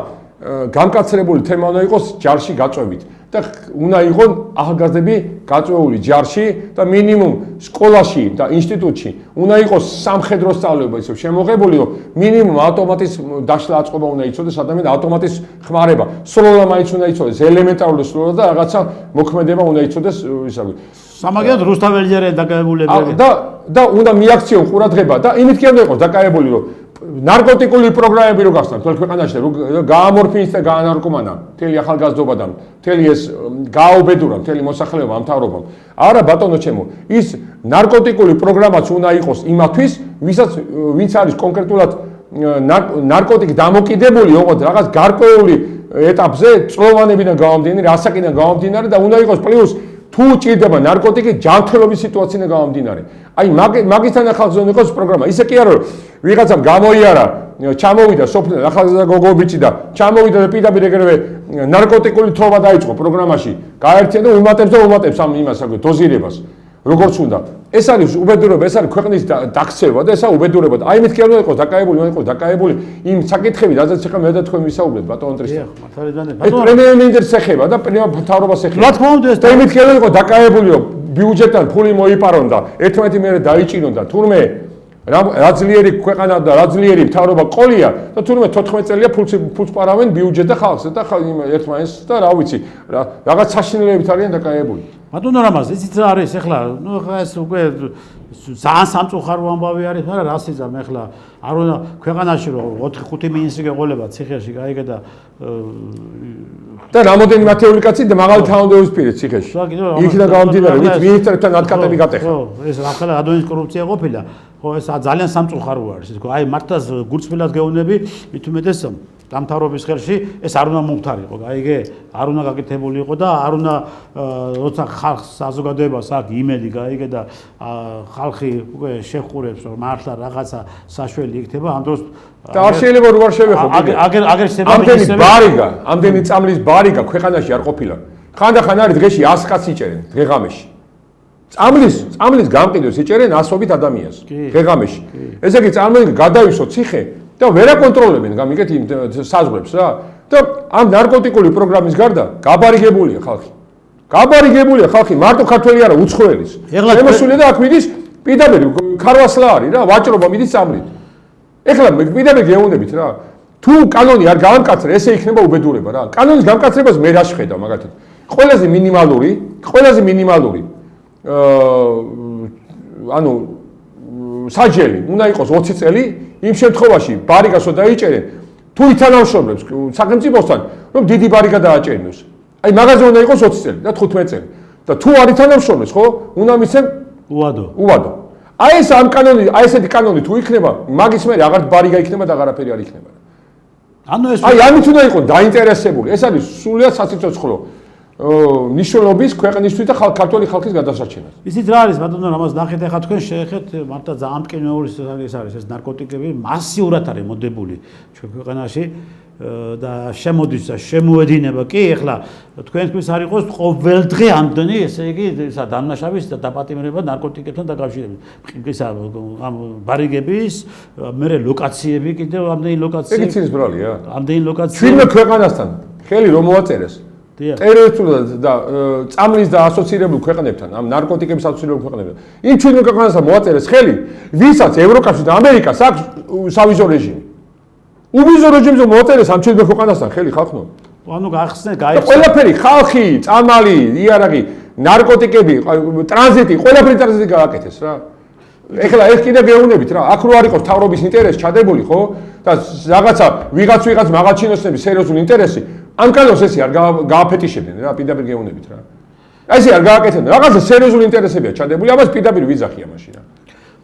გამკაცრებული თემა უნდა იყოს ჯარში გაწვევით და უნდა იყოს ახალგაზრდები გაწვეული ჯარში და მინიმუმ სკოლაში და ინსტიტუტში უნდა იყოს სამხედრო სწავლება ისე შემოღებული რომ მინიმუმ ავტომატის დაშლა აწყობა უნდა იცოდეს ადამიანს ავტომატის ხმარება სროლა მაინც უნდა იცოდეს ელემენტარული სროლა და რაღაცა მოქმედება უნდა იცოდეს ისა სამაგერად რუსთაველჯერე დაკავებულები და უნდა მიაქციონ ყურადღება და იმით კი უნდა იყოს დაკავებული რომ ნარკოტიკული პროგრამები რო გახსნა თელ ქვეყანაში გაამორფინს და გაანარკომანა მთელი ახალგაზრდობა და მთელი ეს გააუბედურა მთელი მოსახლეობა ამთავრობამ არა ბატონო ჩემო ის ნარკოტიკული პროგრამაც უნდა იყოს იმათვის ვინც არის კონკრეტულად ნარკოტიკი დამოკიდებული ოღონდ რაღაც გარკვეული ეტაპზე წლოვანებიდან გამომდინარე ასაკიდან გამომდინარე და უნდა იყოს პლუს თუ ჭირდება ნარკოტიკი ჯანმრთელობის სიტუაციიდან გამომდინარე. აი მაგისთან ახალგაზრდა უნდა იყოს პროგრამა. ისე კი არა რომ ვიღაცამ გამოიარა, ჩამოვიდა სოფლიდან ახალგაზრდა გოგო ბიჭი და ჩამოვიდა და პირდაპირ ეგრევე ნარკოტიკული თრობა დაიწყო პროგრამაში. გაერთიანდა და უმატებს ამ იმას აქვე დოზირებას. როგორც უნდა. ეს არის უბედურება, ეს არის ქვეყნის დაქცევა და ესა უბედურება. აი მით კი არ უნდა იყოს დაკავებული იმ საკითხებით, რაზეც ახლა მე და თქვენ ვისაუბრეთ ბატონ ტრისთან. ეს პრემიერ-მინისტერს ეხება და მთავრობას ეხება. რა თქმა უნდა ეს და იმით კი არ უნდა იყოს დაკავებული რომ ბიუჯეტთან ფული მოიპარონ და ერთმანეთი მერე დაიჭირონ და თურმე რა ძლიერი ქვეყანა და რა ძლიერი მთავრობა ყოლია და თურმე 14 წელია ფულს პარავენ ბიუჯეტ და ხალხს და ერთმანეთს და რა ვიცი რაღაც საშინელებით არიან დაკავებული. ბატონო რამაზ იცით რა არის ეხლა ნუ ხა ეს უკვე ძალიან სამწუხარო ამბავი არის მაგრამ რა სიზამ ეხლა არ უნდა ქვეყანაში რომ 4-5 მინისტრი გეყოლება ციხეში გაიგე და რამოდენი მათეული კაცი და მაღალი თანამდებობის პირი ციხეში იქიდან გამომდინარე ვით მინისტრებთან ნათქატები გატეხა ხო ეს ახლა ადონის კორუფცია ყოფილა ხო ეს ძალიან სამწუხარო არის ეს აი მართლაც გულწრფელად გეუბნები მით უმეტეს დამთავრების ხელში ეს არ უნდა მომხდარიყო, გაიგე? არ უნდა გაკეთებული იყო და არ უნდა როცა ხალხს საზოგადოებას აქვს იმედი, გაიგე და ხალხი უკვე შეხურებს რომ მართლა რაღაცა საშველი იქნება, ამ დროს და არ შეიძლება რომ არ შევეხო. აგერ შეიძლება ამდენი წამლის ბარიგა ქვეყანაში არ ყოფილა. ხანდახან არის დღეში 100 კაცი იჭერენ დღეღამეში. წამლის გამყიდვას იჭერენ 100-ობით ადამიანს დღეღამეში. ესე იგი წარმოიდგინე გადავისო ციხე და ვერ აკონტროლებენ გამიგეთ იმ საზღვრებს რა და ამ ნარკოტიკული პროგრამის გარდა გაბარიგებულია ხალხი მარტო ქართველი არა უცხოელის შემოსულია და აქ მიდის პირდაპირ ქარვასლა არის რა ვაჭრობა მიდის წამლით ეხლა პირდაპირ გეუნებით რა თუ კანონი არ გამკაცრე ესე იქნება უბედურება რა კანონის გამკაცრებას მე რა შეხედავ მაგათი ყველაზე მინიმალური ანუ საჯელი უნდა იყოს 20 წელი იმ შემთხვევაში ბარიგასო დაიჭერენ თუ ითანამშრომლებს სახელმწიფოსთან რომ დიდი ბარიგა დააჭერნოს აი მაგაზე უნდა იყოს 20 წელი და 15 წელი და თუ არ ითანამშრომლებს ხო უნდა მისცენ უვადო აი ეს ამ კანონი აი ესეთი კანონი თუ იქნება მაგის მე აღარ ბარიგა იქნება და აღარაფერი არ იქნება ანუ ეს აი ამით უნდა იყოს დაინტერესებული ეს არის სულიად სასიცოცხლო ნიშნულობის ქვეყნისთვის და ქართული ხალხის გადასარჩენად. ისიც რა არის ბატონო, რამაც ნახეთ ახლა თქვენ შეეხეთ მართლა ძალიან მტკივნეული ის არის ეს ნარკოტიკები მასიურად არის მოდებული ჩვენ ქვეყანაში და შემოდის და შემოედინება კი ახლა თქვენთვის არ იყოს ყოველდღე ამდენი ესე იგი დამნაშავის და დაპატიმრება ნარკოტიკებთან დაკავშირებით. ისა ამ ბარიგების მერე ლოკაციები კიდევ ამდენი ლოკაციები. ეგ ცინის ბრალია. ამდენი ლოკაციები. ჩვენმა ქვეყანასთან ხელი რომ მოაწერეს. ტერორისტულად და წამლის და ასოცირებულ ქვეყნებთან, ამ ნარკოტიკების ასოცირებულ ქვეყნებთან. იმ ჩვენმა ქვეყანასთან მოაწერეს ხელი, ვისაც ევროკავშირი და ამერიკას აქვს სავიზო რეჟიმი. უბიზო რეჟიმზე მოაწერეს ამ ჩვენმა ქვეყანასთან ხელი ხალხო. ანუ გახსნე, გაიხსნა. ყველაფერი ხალხი, წამალი, იარაღი, ნარკოტიკები, ტრანზიტი, ყველაფერი ტრანზიტი გააკეთეს რა. ეხლა ეს კიდე გეუბნებით რა, აქ რო არ იყოს თავრობის ინტერესი ჩადებული ხო? და რაღაცა ვიღაც მაღალჩინოსნების სერიოზული ინტერესი, ამ კანონს ესე არ გააფეტიშებდნენ რა, პირდაპირ გეუბნებით რა. ესე არ გააკეთებდნენ. რაღაცა სერიოზული ინტერესებია ჩადებული, ამას პირდაპირ ვიძახია მაშინ რა.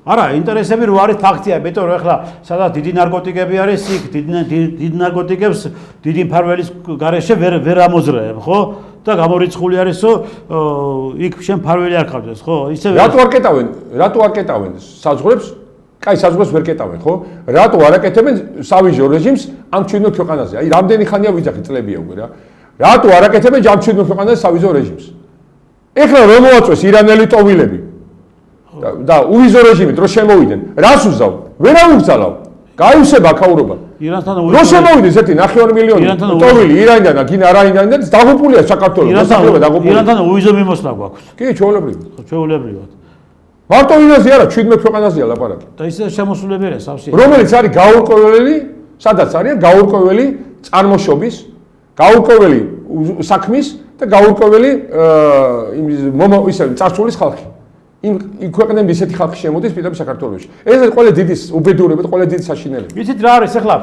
არა, ინტერესები რო არის ფაქტია, მეტყვი რომ ახლა სადაც დიდი ნარკოტიკები არის, იქ დიდი ნარკოტიკებს დიდი მფარველის გარეშე ვერ ამოძრაებ, ხო? და გამორიცხული არის, რომ იქ შენ მფარველი არ ხარდეს, ხო? ისე რატო არ კეტავენ საზღვრებს? კაი, საზღვრებს ვერ კეტავენ, ხო? რატო არ აკეთებენ სავიზო რეჟიმს ამ ჩვენო ქვეყანაზე? აი, რამდენი ხანია ვიძახი წლებია უკვე რა. რატო არ აკეთებენ ამ ჩვენო ქვეყანაზე სავიზო რეჟიმს? ეხლა რომ მოაწვეს ირანელი ტოვილები და უვიზო რეჟიმით რო შემოვიდნენ, რას უზავ? ვერ აუგზავნავ. გაიუსება აქაურობა. ირანთან რო შემოვიდეს ერთი 9 მილიონი ტოვილი ირანიდან და გინ არაინდან და დაღუპულია საქართველოს. ირანთან უვიზო მიმოსვლა გვაქვს. კი, ჩვეულებრივად. ჩვეულებრივად. მარტო ირანზე არა, 17 ქვეყანაზეა ლაპარაკი. და ისე შემოსულები არა სავსე. რომელიც არის გაურკვეველი, სადაც არის გაურკვეველი წარმოშობის, გაურკვეველი საქმის და გაურკვეველი ისე წარსულის ხალხი. იმ ქვეყნები ისეთი ხალხი შემოდის პირდაპირ საქართველოში. ეს ყველა დიდი უბედურება, ყველა დიდი საშინელება. იცით რა არის ახლა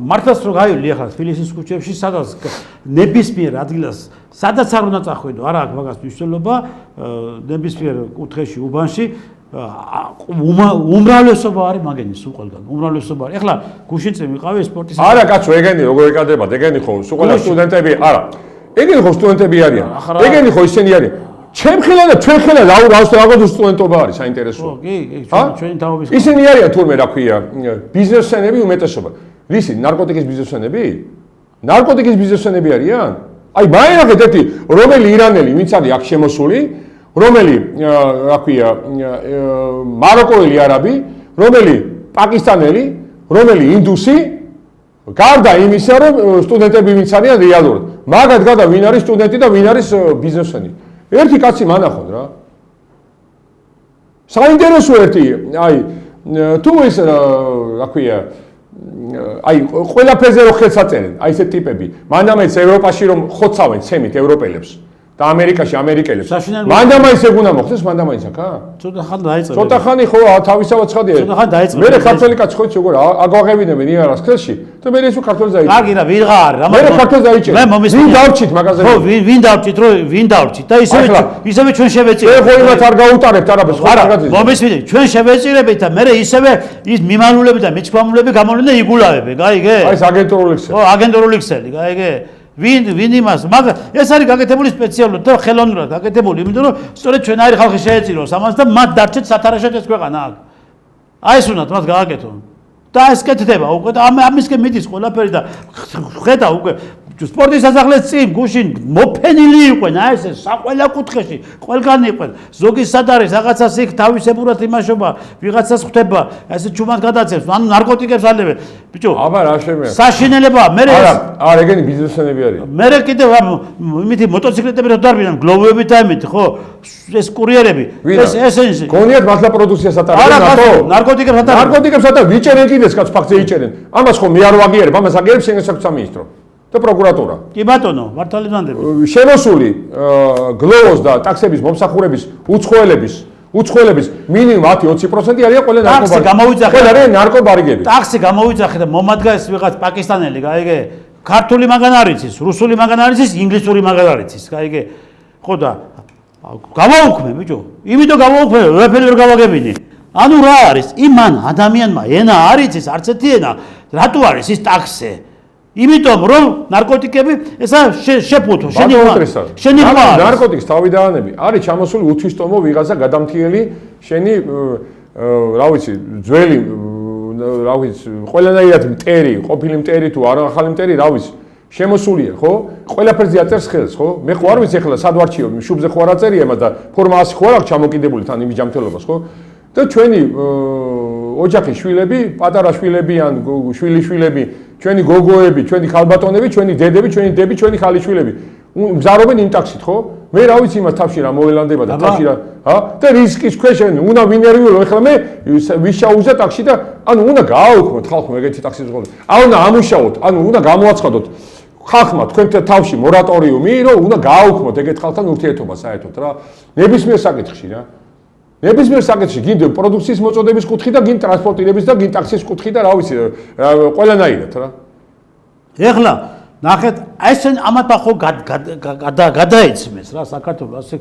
მართლაც რო გაივლი ახლა თბილისის ქუჩებში, სადაც ნებისმიერ ადგილას, სადაც არ უნდა წახვიდო, არა აქვს მაგას მნიშვნელობა, ნებისმიერ კუთხეში, უბანში უმრავლესობა არის მაგენი სულ ყველგან. უმრავლესობა არის. ახლა გუშინ წინ ვიყავი სპორტის არა კაცო, ეგენი როგორ ეკადებათ, ეგენი ხო სულ ყველა სტუდენტები, არა. ეგენი ხო სტუდენტები არიან. ეგენი ხო ისინი არიან. ჩემ ხელა და ჩვენ ხელა რაღაც სტუდენტობა არის საინტერესოა. კი, ჩვენი თაობის. ისინი არიან თურმე რა ქვია, ბიზნესმენები უმეტესობა. რისი ნარკოტიკის ბიზნესმენები? ნარკოტიკის ბიზნესმენები არიან? აი, მაინახეთ ერთი რომელი ირანელი, ვინც არის აქ შემოსული, რომელი რა ქვია, მაროკოელი არაბი, რომელი პაკისტანელი, რომელი ინდუსი, გარდა იმისა, რომ სტუდენტები ვინც არიან რეალურად. მაგათ გარდა ვინ არის სტუდენტი და ვინ არის ბიზნესმენი. ერთი კაცი მანახონ რა. საინტერესო ერთი, აი, თუ ეს რა ქვია, აი, ყველაფერზე რო ხელს აწერენ, აი ესეთ ტიპები. მანდამაინც ევროპაში რომ ხოცავენ ცემით ევროპელებს და ამერიკაში ამერიკელებს. მანდამაინც ეგ უნდა მოხდეს, მანდამაინც აქა? ცოტა ხანი დაიწყება. ცოტა ხანი ხო, თავისთავად ცხადია. ცოტა ხანი დაიწყება. მე ქართველი კაცი ხო იცი როგორ აგვაღებინებენ იარაღს ხელში და მე ისო ქართველს დაიჭირე. კარგი რა, ვიღა არის, მე ქართველს დაიჭირე. ვინ დავჭით მაგაზე? ხო, ვინ დავჭით, ვინ დავჭით და ისევე ჩვენ შევეწირეთ. მე ხო იმათ არ გაუტარებთ არაბას, ხო არა, მომისმინე, ჩვენ შევეწირებით და მე ისევე ის მიმანულები და მიჩქვამულები გამოვლენ და იგულავებენ, გაიგე? აი ეს აგენტურული ქსელი. ხო, აგენტურული ქსელი, გაიგე? ვინ იმას, მაგრამ ეს არის გაკეთებული სპეციალურად და ხელოვნურად გაკეთებული, იმიტომ რომ სწორედ ჩვენაირი ხალხი შეეწიროს ამას და მათ დარჩეთ სათარაშოდ ეს ქვეყანა აქ. აი ეს უნდათ მათ გააკეთონ. და ეს კეთდება უკვე და ამისკენ მიდის ყველაფერი და ხედა უკვე სპორტის სასახლეს წინ გუშინ მოფენილი იყვენ, აი ეს საყველა კუთხეში, ყველგან იყვენ. ზოგი სად არის, რაღაცას იქ თავისებურად იმაშობა, ვიღაცას ხვდება, ესე ჩუმად გადაცემს, ანუ ნარკოტიკებს ალებენ. ბიჭო, აბა რა შემეა? საშინელებაა, მე არა, ეგენი ბიზნესმენები არიან. მე კიდევ იმითი მოტოციკლეტები რო დარბიან, გლოვუები და იმით, ხო? ეს კურიერები, ეს გონიათ მართლა პროდუქციას ატარებენ ნატო? ნარკოტიკებს ატარებენ. ნარკოტიკებს ატარებენ, ვიჭერენ კიდეს კაც ფაქტზე იჭერენ. ამას ხო მე არ ვაგიერებ, ამას აგერებს შენგესაკთა სამინისტრო. და პროკურატურა. კი ბატონო, მართალი ვანდები. შემოსული გლოვოს და ტაქსების მომსახურების უცხოელების მინიმუმ 10-20% არიან ყველა ნარკობარი. ტაქსი გამოვიძახე. ყველა არიან ნარკობარიგები. ტაქსი გამოვიძახე და მომადგა ეს ვიღაც პაკისტანელი, გაიგე? ქართული მაგან არ იცის, რუსული მაგან არ იცის, ინგლისური მაგან არ იცის, გაიგე? ხო და გამოვუქმე, ბიჭო. იმიტომ გამოვუქმე, ვერაფერი ვერ გავაგებინე. ანუ რა არის? იმან ადამიანმა ენა არ იცის, არც ერთი ენა. რატო არის ის ტაქსი? იმიტომ რომ ნარკოტიკები ესა შეფუთო, შენი ხმა. ნარკოტიკის თავიდანები არის ჩამოსული უთვისტომო ვიღაცა გადამთიელი, შენი რა ვიცი, ძველი რა ვიცი, ყველანაირად მტერი, ყოფილი მტერი თუ არა ახალი მტერი, რა ვიცი, შემოსულია, ხო? ყველაფერზე აწერს ხელს, ხო? მე ხო არ ვიცი ახლა სად ვარჩიო, შუბზე ხო არ აწერია, მაგრამ ფორმაში ხო არ აქვს ჩამოკიდებული თან იმის ჯანმრთელობას, ხო? და ჩვენი ოჯახის შვილები, პატარა შვილები ან შვილიშვილები, ჩვენი გოგოები, ჩვენი ხალბატონები, ჩვენი დედები, ჩვენი დები, ჩვენი ხალიშვილები მგზავრობენ იმ ტაქსით, ხო? მე რა ვიცი იმას თავში რა მოელანდება და თავში რა, და რისკის ქვეშ უნდა ვინერვიულო, ახლა მე ვიშაუზა ტაქსში და ანუ უნდა გააუქმოთ ხალხმა ეგეთი ტაქსის ზღოლი. უნდა ამუშაოთ, ანუ უნდა გამოაცხადოთ ხალხმა თქვენთან თავში მორატორიუმი, რომ უნდა გააუქმოთ ეგეთ ხალხთან ურთიერთობა საერთოდ რა. ნებისმიერ საკითხში რა. ნებისმიერ საკითხში გინდ პროდუქციის მოწოდების კუთხით და გინდ ტრანსპორტირების და გინდ ტაქსის კუთხით და რა ვიცი, ყველანაირად რა. ეხლა ნახეთ, ეს ამათ ხო გადაეცმეს რა საქართველოს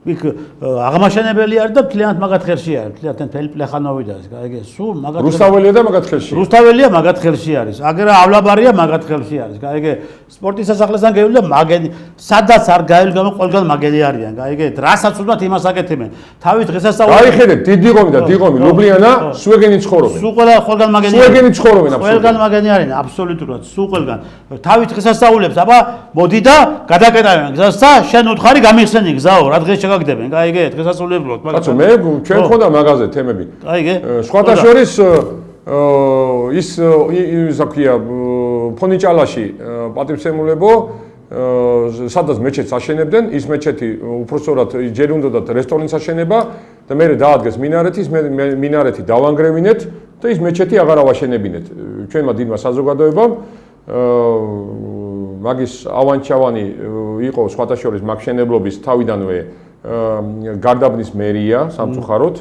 იქ აღმაშენებელი არის და მთლიანად მაგათ ხელში არის, მთლიანად მთელი პლეხანოვი და ეგ სულ მაგათ რუსთაველია და მაგათ ხელში. რუსთაველია მაგათ ხელში არის. აგერა ავლაბარია მაგათ ხელში არის. ეგ სპორტის სასახლესთან გევლი და მაგენი სადაც არ გაივლი გამო ყველგან მაგენი არიან. ეგ რასაც უდათ იმას აკეთებენ. თავის დღესასწაულს გაიხედეთ დიდიღომი და დიღომი ლუბლიანა სუეგენი ცხოვრობენ. სულ ყველგან მაგენი სუეგენი ცხოვრობენ აბსოლუტურად. ყველგან მაგენი არიან აბსოლუტურად სულ ყველგან. თავის დღესასწაულებს აბა მოდი და გადაკეტავენ გზას და შენ უთხარი გამიხსენი გზაო რა დღეს გაგდებენ, გაიგე, დღესასწაულებლად, მაგრამ კაცო, მე ჩვენ ხონდა მაღაზია თემები. გაიგე? სხვათა შორის ის ზაქია ფონიჭალაში პატივცემულებო სადაც მეჩეთს აშენებდნენ, ის მეჩეთი უпростоრად ჯერ უნდათ რესტორნის აშენება და მე დაადგეს მინარეთი, ის მინარეთი დავანგრევინეთ და ის მეჩეთი აღარ ავაშენებინეთ. ჩვენმა დიდმა საზოგადოებამ მაგის ავანჩავანი იყო სხვათა შორის მაგშენებლობის თავიდანვე გარდაბნის მერია სამწუხაროდ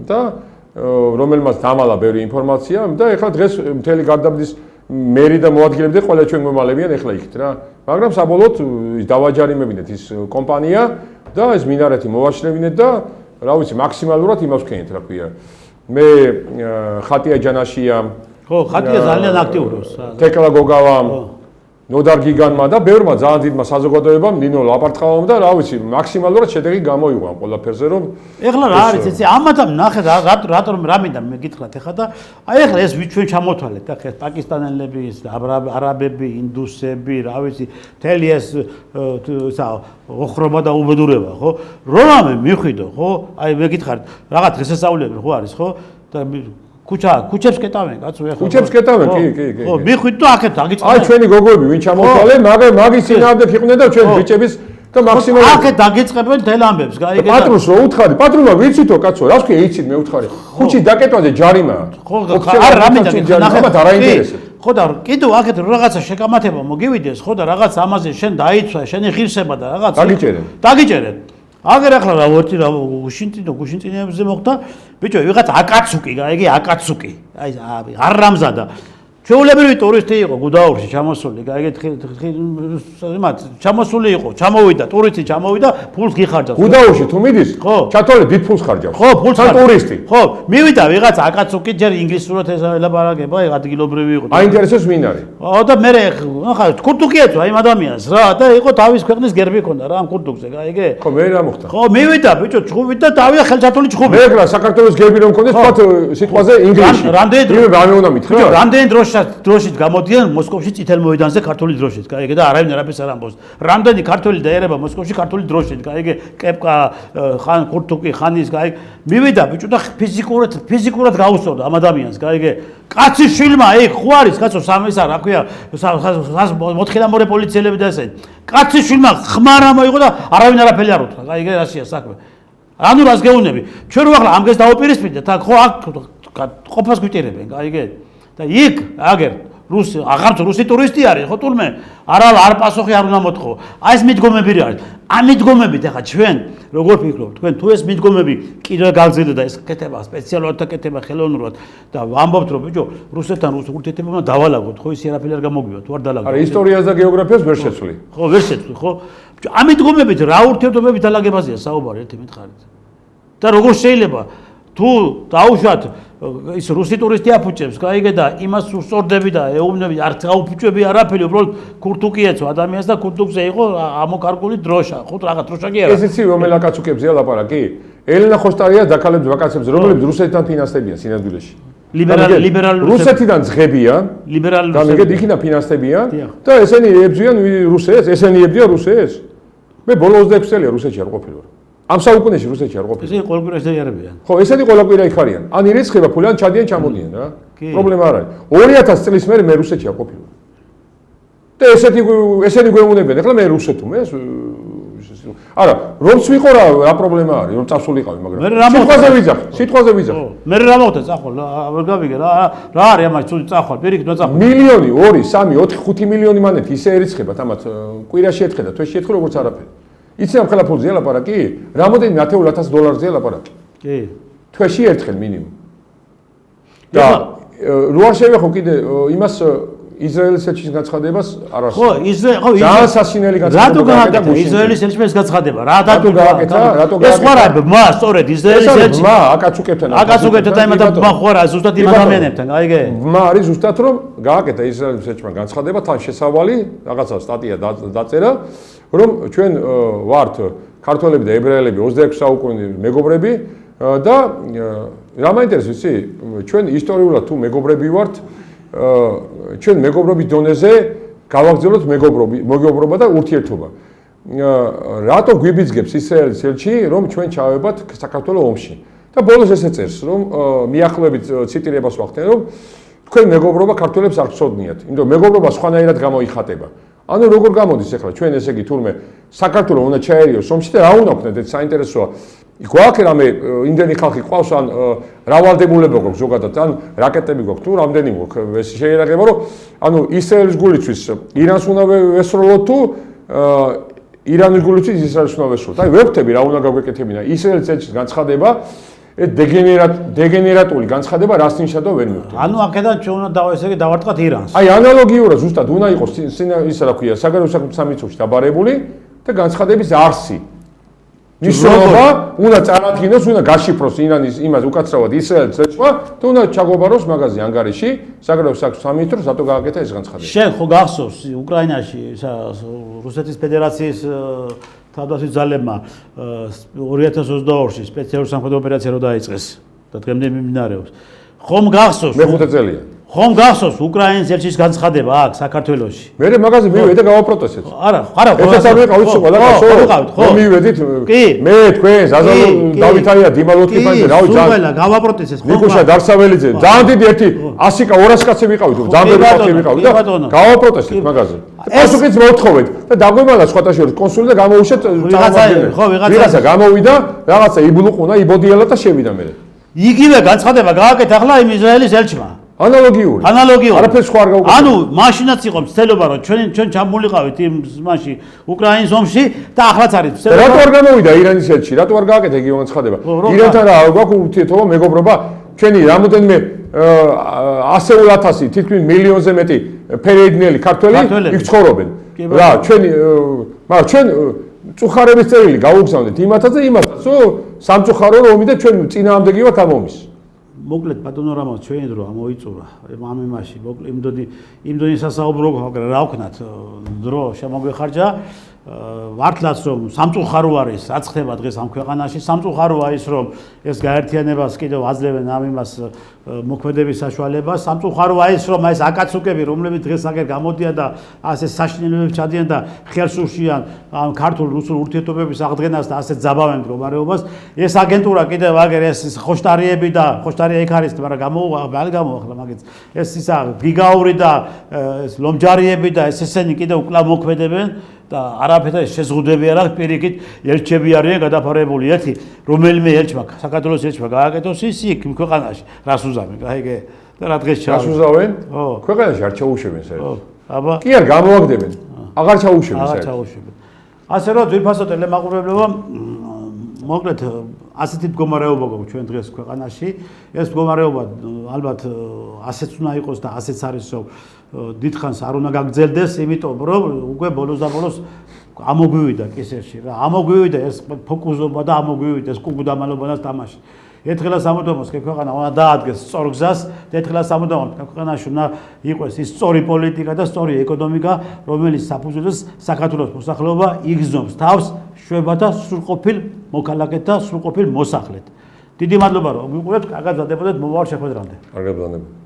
და რომელმაც დამალა ბევრი ინფორმაცია და ეხლა დღეს მთელი გარდაბნის მერი და მოადგილეები ყველა ჩვენ მომალებიან ეხლა იქით რა. მაგრამ საბოლოოდ დავაჯარიმებინეთ ის კომპანია და ეს მინარეთი მოვაშლევინეთ და რა ვიცი მაქსიმალურად იმას ვქენით რა ქვია. მე ხატია ჯანაშია ხო, ხატია ძალიან აქტიურობს. თეკლა გოგავამ ნოდარ გიგანმა და ბევრმა ძალიან დიდმა საზოგადოებამ ნინო ლაპარტყავამ და რა ვიცი მაქსიმალურად შედეგი გამოიღო ამ ყველაფერზე რომ ეხლა რა არის იცი ამათამ ნახეთ რატომ რა მინდა მე გითხრათ ეხლა და აი ეხლა ეს ჩვენ ჩამოთვალეთ და ხეთ პაკისტანელები არაბები ინდუსები რა ვიცი მთელი ეს ოხრობა და უბედურება ხო რომამე მიხვიდო ხო აი მე გითხარით რაღაც დღესასწაულები ხო არის ხო და ქუჩებს კეტავენ კაცო ეხლა ქუჩებს კეტავენ კი ხო მიხვით და აქეთ დაგიწყდა აი ჩვენი გოგოები ვინ ჩამოთვალე მაგის წინააღმდეგ იყვნენ და ჩვენ ბიჭების და მაქსიმალურად აქეთ დაგიწყებენ თელ ამბებს გაიგე პატრონს რო უთხარი პატრონმა ვიცითო კაცო რა ვქი იცით მე უთხარი ქუჩის დაკეტვაზე ჯარიმაა ხო არ რამინდა ნახეთ არ აინტერესებს ხო და კიდევ აქეთ რაღაცა შეკამათება მოგივიდეს ხო და რაღაც ამაზე შენ დაიცვა შენი ღირსება და რაღაც დაგიჭერენ აგერ ახლა რა ვორთი რა გუშინწინებზე მოხდა ბიჭო ვიღაც აკაცუკი გაიგე აკაცუკი აი არ რამზადა ჩვეულებრივი ტურისტი იყო გუდაურში ჩამოსული გაიგე იმათ ჩამოსული იყო ჩამოვიდა ტურისტი ჩამოვიდა ფულს გიხარჯავს გუდაურში თუ მიდის ჩათვალე დიდ ფულს ხარჯავს ხო ფულს ტურისტი ხო მივიდა ვიღაც აკაცუკი ჯერ ინგლისურად ელაპარაკება ადგილობრივი იყო აინტერესებს ვინ არის ხო და მე ახლა ქურთუკი ეწვა იმ ადამიანს რა და იყო თავის ქვეყნის გერბი ქონდა რა ამ ქურთუკზე გაიგე ხო მე რა მოხდა ხო მივიდა ბიჭო ჩხუბით და დავიდა ხელჩათული ჩხუბი მე რა საქართველოს გერბი რომ მქონდეს თქვა სიტყვაზე ინგლისში რამდენი უნდა მითხრა რამდენი დროშით გამოდიან მოსკოვში წითელ მოედანზე ქართული დროშით, გაიგე და არავინ არაფერს არ ამბობს. რამდენი ქართული დაერება მოსკოვში ქართული დროშით, გაიგე, კეპკა, ხან ქურთუკი, ხანის, გაიგე. მივიდა ბიჭო და ფიზიკურად გაუსწორდა ამ ადამიანს, გაიგე. კაცი შვილმა, ეგ ხო არის, კაცო, სამისა, რა ქვია, მოთხილამორე პოლიციელები და ესე. კაცი შვილმა ხმარა მოიღო და არავინ არაფერი არ უთხრა, გაიგე, რასია საქმე. ანუ რას გეუნები? ჩვენ რო ახლა ამგეს დავუპირისპირდეთ, აქ ხო აქ ყოფას გვიტირებენ, გაიგე. და იქ აგერ რუსი აღარც რუსი ტურისტი არის ხო თურმე არ პასუხი არ უნდა მოთხოვო აი ეს მიდგომები არის ამ მიდგომებით ახლა ჩვენ როგორ ფიქრობთ თქვენ თუ ეს მიდგომები კიდევ გაგზელდა და ეს კეთება სპეციალურად კეთება ხელოვნურად და ვამბობთ რომ ბიჭო რუსეთთან რუსულ ურთიერთობამ დავალაგოთ ხო ის არაფერი არ გამოგვივა თუ არ დალაგოთ არა ისტორიას და გეოგრაფიას ვერ შეცვლი ხო ვერ შეცვლი ხო ამ მიდგომებით რა ურთიერთობები დალაგებაზეა საუბარი ერთი მითხარით და როგორ შეიძლება თუ დაუშვათ ის რუსი ტურისტი აფუჭებს, გაიგე და იმას უსწორდები და ეუბნები, არ გაუფუჭები არაფერი, უბრალოდ ქურთუკიეცო ადამიანს და ქურთუკზე იყო ამოკარგული დროშა, ხო რაღაც დროშა კი არა. ეს იცი რომელ აკაცუკებზეა ლაპარაკი? ელენა ხოსტარია დაკალებს ვაკაცებს, რომლებიც რუსეთთან ფინანსდებიან სინამდვილეში. ლიბერალი რუსეთიდან ძღებიან, ლიბერალი გამიგეთ იქიდან ფინანსდებიან და ესენი ებძვიან რუსეთს, ესენი ებძვიან რუსეთს. მე ბოლო 26 წელია რუსეთში არ ყოფილი ვარ. ამ საუკუნეში რუსეთში არ ყოფილი. ესე ყველგან ესეარებიან. ხო, ესენი ყველაკვირა იქ არიან. ან ირიცხება ფული, ან ჩადიან, ჩამოდიან რა. პრობლემა არ არის. 2000 წლის მერე მე რუსეთში არ ყოფილი ვარ. და ესენი გვეუბნებიან, ეხლა მე რუსეთო, მე არა, რომც ვიყო რა პრობლემა არის, რომ წასულიყავი, მაგრამ სიტყვაზე ვიძახ. მე რა მოხდა წახვალ, არ გავიგე რა არის ამას თუ წახვალ, პირიქით წახვალ. მილიონი, 2, 3, 4, 5 მილიონი მანეთი ისე ერიცხებათ ამათ კვირაში ერთხელ და თვეში ერთხელ როგორც არაფერი. იცი ამ ხელა ფულზეა ლაპარაკი? რამოდენიმე $10,000-ზე ლაპარაკი. კი. თვეში ერთხელ მინიმუმ. და რო არ შევეხო კიდე იმას ისრაელის ელჩის გაცხადებას არ არის. ხო, ძალიან სასინელი გაცხადება. რატო გააკეთა ისრაელის ელჩის გაცხადება? რატო გააკეთა? ეს ხო არა, მა, სწორედ ისრაელის ელჩი. მა, აკაცუკებთან. აკაცუკებთან იმათ მა ხო არა, ზუსტად იმ ადამიანებთან, გაიგე? მა არის ზუსტად რომ გააკეთა ისრაელის ელჩმა გაცხადება, თან შესავალი, რაღაცა სტატია დაწერა, რომ ჩვენ ვართ ქართველები და ებრაელები 26 საუკუნის მეგობრები და რა მაინტერესებს იცი? ჩვენ ისტორიულად თუ მეგობრები ვართ ჩვენ მეგობრობის დონეზე გავაგრძელოთ მეგობრობა და ურთიერთობა. რატო გვიბიძგებს ისრაელის ელჩი, რომ ჩვენ ჩავებათ საქართველოს ომში? და ბოლოს ესე წერს, რომ მიახლოებით ციტირებას ვახდენ, რომ თქვენ მეგობრობა ქართველებს არ გწოდნიათ, იმიტომ მეგობრობა სხვანაირად გამოიხატება. ანუ როგორ გამოდის ახლა ჩვენ ესე იგი თურმე საქართველოს უნდა ჩაერიოს ომში და რა უნდა ვქნათ, ეს საინტერესოა. გვაქვს რამე იმდენი ხალხი ყავს ან რავალდებულება გვაქვს ზოგადად ან რაკეტები გვაქვს თუ რამდენი გვაქვს ეს შეიძლება რომ ანუ ისრაელის გულისთვის ირანს უნდა ვესროლოთ თუ ირანის გულისთვის ისრაელს უნდა ვესროლოთ. აი ვებთები რა უნდა გაგვეკეთებინა ისრაელის ელჩის განცხადება დეგენერატული განცხადება რას ნიშნავდა ვერ მივხვდი. ანუ აქედან ჩვენ უნდა ესე იგი დავარტყათ ირანს. აი ანალოგიურად ზუსტად უნდა იყოს ისა რა ქვია საგარეო საქმეთა სამინისტროში დაბარებული და განცხადების არსი. ნიშნობა უნდა წარადგინოს, უნდა გაშიფროს ირანის იმას უკაცრავად ისრაელის ელჩმა და უნდა ჩაგობაროს მაგაზე ანგარიში საგარეო საქმეთა სამინისტროს რატო გააკეთა ეს განცხადება. შენ ხო გახსოვს უკრაინაში რუსეთის ფედერაციის თავდაცვის ძალებმა 2022-ში სპეციალური სამხედრო ოპერაცია რო დაიწყეს და დღემდე მიმდინარეობს. ხომ გახსოვს? მე 5 წელია. ხომ გახსოვს უკრაინის ელჩის განცხადება აქ საქართველოში? მე მაგაზე მივედი და გავაპროტესტეთ. არა, ეს არ ვიყავით ყველა კაცო. მე მივედით. მე თქვენ ზაზალო დავითაია დიმალოტკი ფანჯე რავი ძალიან. ყველა გავაპროტესეს. ნიკუშა დარსაველიძე ძალიან დიდი ერთი 100 200 კაცი ვიყავით, ძალიან ბევრი კაცი ვიყავით და გავაპროტესეთ მაგაზე. პასუხიც მოთხოვეთ და დაგვემალა სხვათაშორის კონსული და გამოუშვეთ რაღაცა ხო ვიღაცა გამოვიდა, რაღაცა იბლუყუნა, იბოდიალა და შევიდა მე. იგივე განცხადება გააკეთა ახლა იმ ისრაელის ელჩმა. ანალოგიური. არაფერს სხვა არ გავუკეთე. ანუ მაშინაც იყო მცდელობა რომ ჩვენ ჩამულიყავით იმ ზმანში უკრაინის ომში და ახლაც არის მცდელობა. რატო არ გამოვიდა ირანის ელჩი? რატო არ გააკეთა იგივე განცხადება? ირანთან რა გვაქვს ურთიერთობა, მეგობრობა? ჩვენი რამოდენიმე 100,000 თითქმის მილიონზე მეტი ფერეიდნელი ქართველი იქ ცხოვრობენ. რა მაგრამ ჩვენ წუხარების წერილი გავუგზავნეთ იმათაც და იმათაც, სამწუხარო რომ ომი და ჩვენ წინააღმდეგი ვართ ამ ომის. მოკლედ ბატონო რამოს ჩვენი დრო ამოიწურა ამ იმაში იმდენი სასაუბრო მაგრამ რა ვქნათ დრო შემოგვეხარჯა მართლაც რომ სამწუხარო არის რაც ხდება დღეს ამ ქვეყანაში სამწუხაროა ის რომ ეს გაერთიანებას კიდევ აძლევენ ამ იმას მოქმედების საშუალებას სამწუხაროა ის რომ ეს აკაცუკები რომლებიც დღეს აგერ გამოდიან და ასე საშინელებებს ჩადიან და ხელს უშიან ამ ქართულ-რუსულ ურთიერთობების აღდგენას და ასე ძაბავენ მდგომარეობას ეს აგენტურა კიდევ აგერ ეს ხოშტარიები და ხოშტარია იქ არის მაგრამ გამოუახლა მაგით ეს ისა გიგაური და ეს ლომჯარიები და ესენი კიდევ კვლავ მოქმედებენ და არაფერი შეზღუდები არ აქვს პირიქით ელჩები არიან გადაფარებული ერთი რომელიმე ელჩმა საქართველოს ელჩმა გააკეთოს ის იქ ქვეყანაში რას უზავენ გაიგე და რა დღეს ჩავ რას უზავენ ქვეყანაში არ ჩაუშვებენ საერთოდ აბა კი არ გამოაგდებენ აღარ ჩაუშვებენ საერთოდ აღარ ჩაუშვებენ ასე რომ ძვირფასო ტელემაყურებლებო მოკლედ ასეთი მდგომარეობა გვაქვს ჩვენ დღეს ქვეყანაში ეს მდგომარეობა ალბათ ასეც უნდა იყოს და ასეც არის რომ დიდხანს არ უნდა გაგრძელდეს იმიტომ რომ უკვე ბოლოს და ბოლოს ამოგვივიდა კისერში რა ამოგვივიდა ეს ფოკუსობა და ამოგვივიდა ეს კუგუდამალობა და თამაში ერთხელაც ამოდომოს ქვეყანა უნდა დაადგეს სწორ გზას, ერთხელაც ამოდომოს ქვეყანაში უნდა იყოს ის სწორი პოლიტიკა და სწორი ეკონომიკა, რომელიც საფუძველს საქართველოს მოსახლეობა იგრძნობს თავს შვებათა სრულყოფილ მოქალაქედ და სრულყოფილ მოსახლედ. დიდი მადლობა რომ მივყვეთ, კარგად ვადებოდეთ მომავალ შეხვედრამდე. კარგად ვადებოდეთ.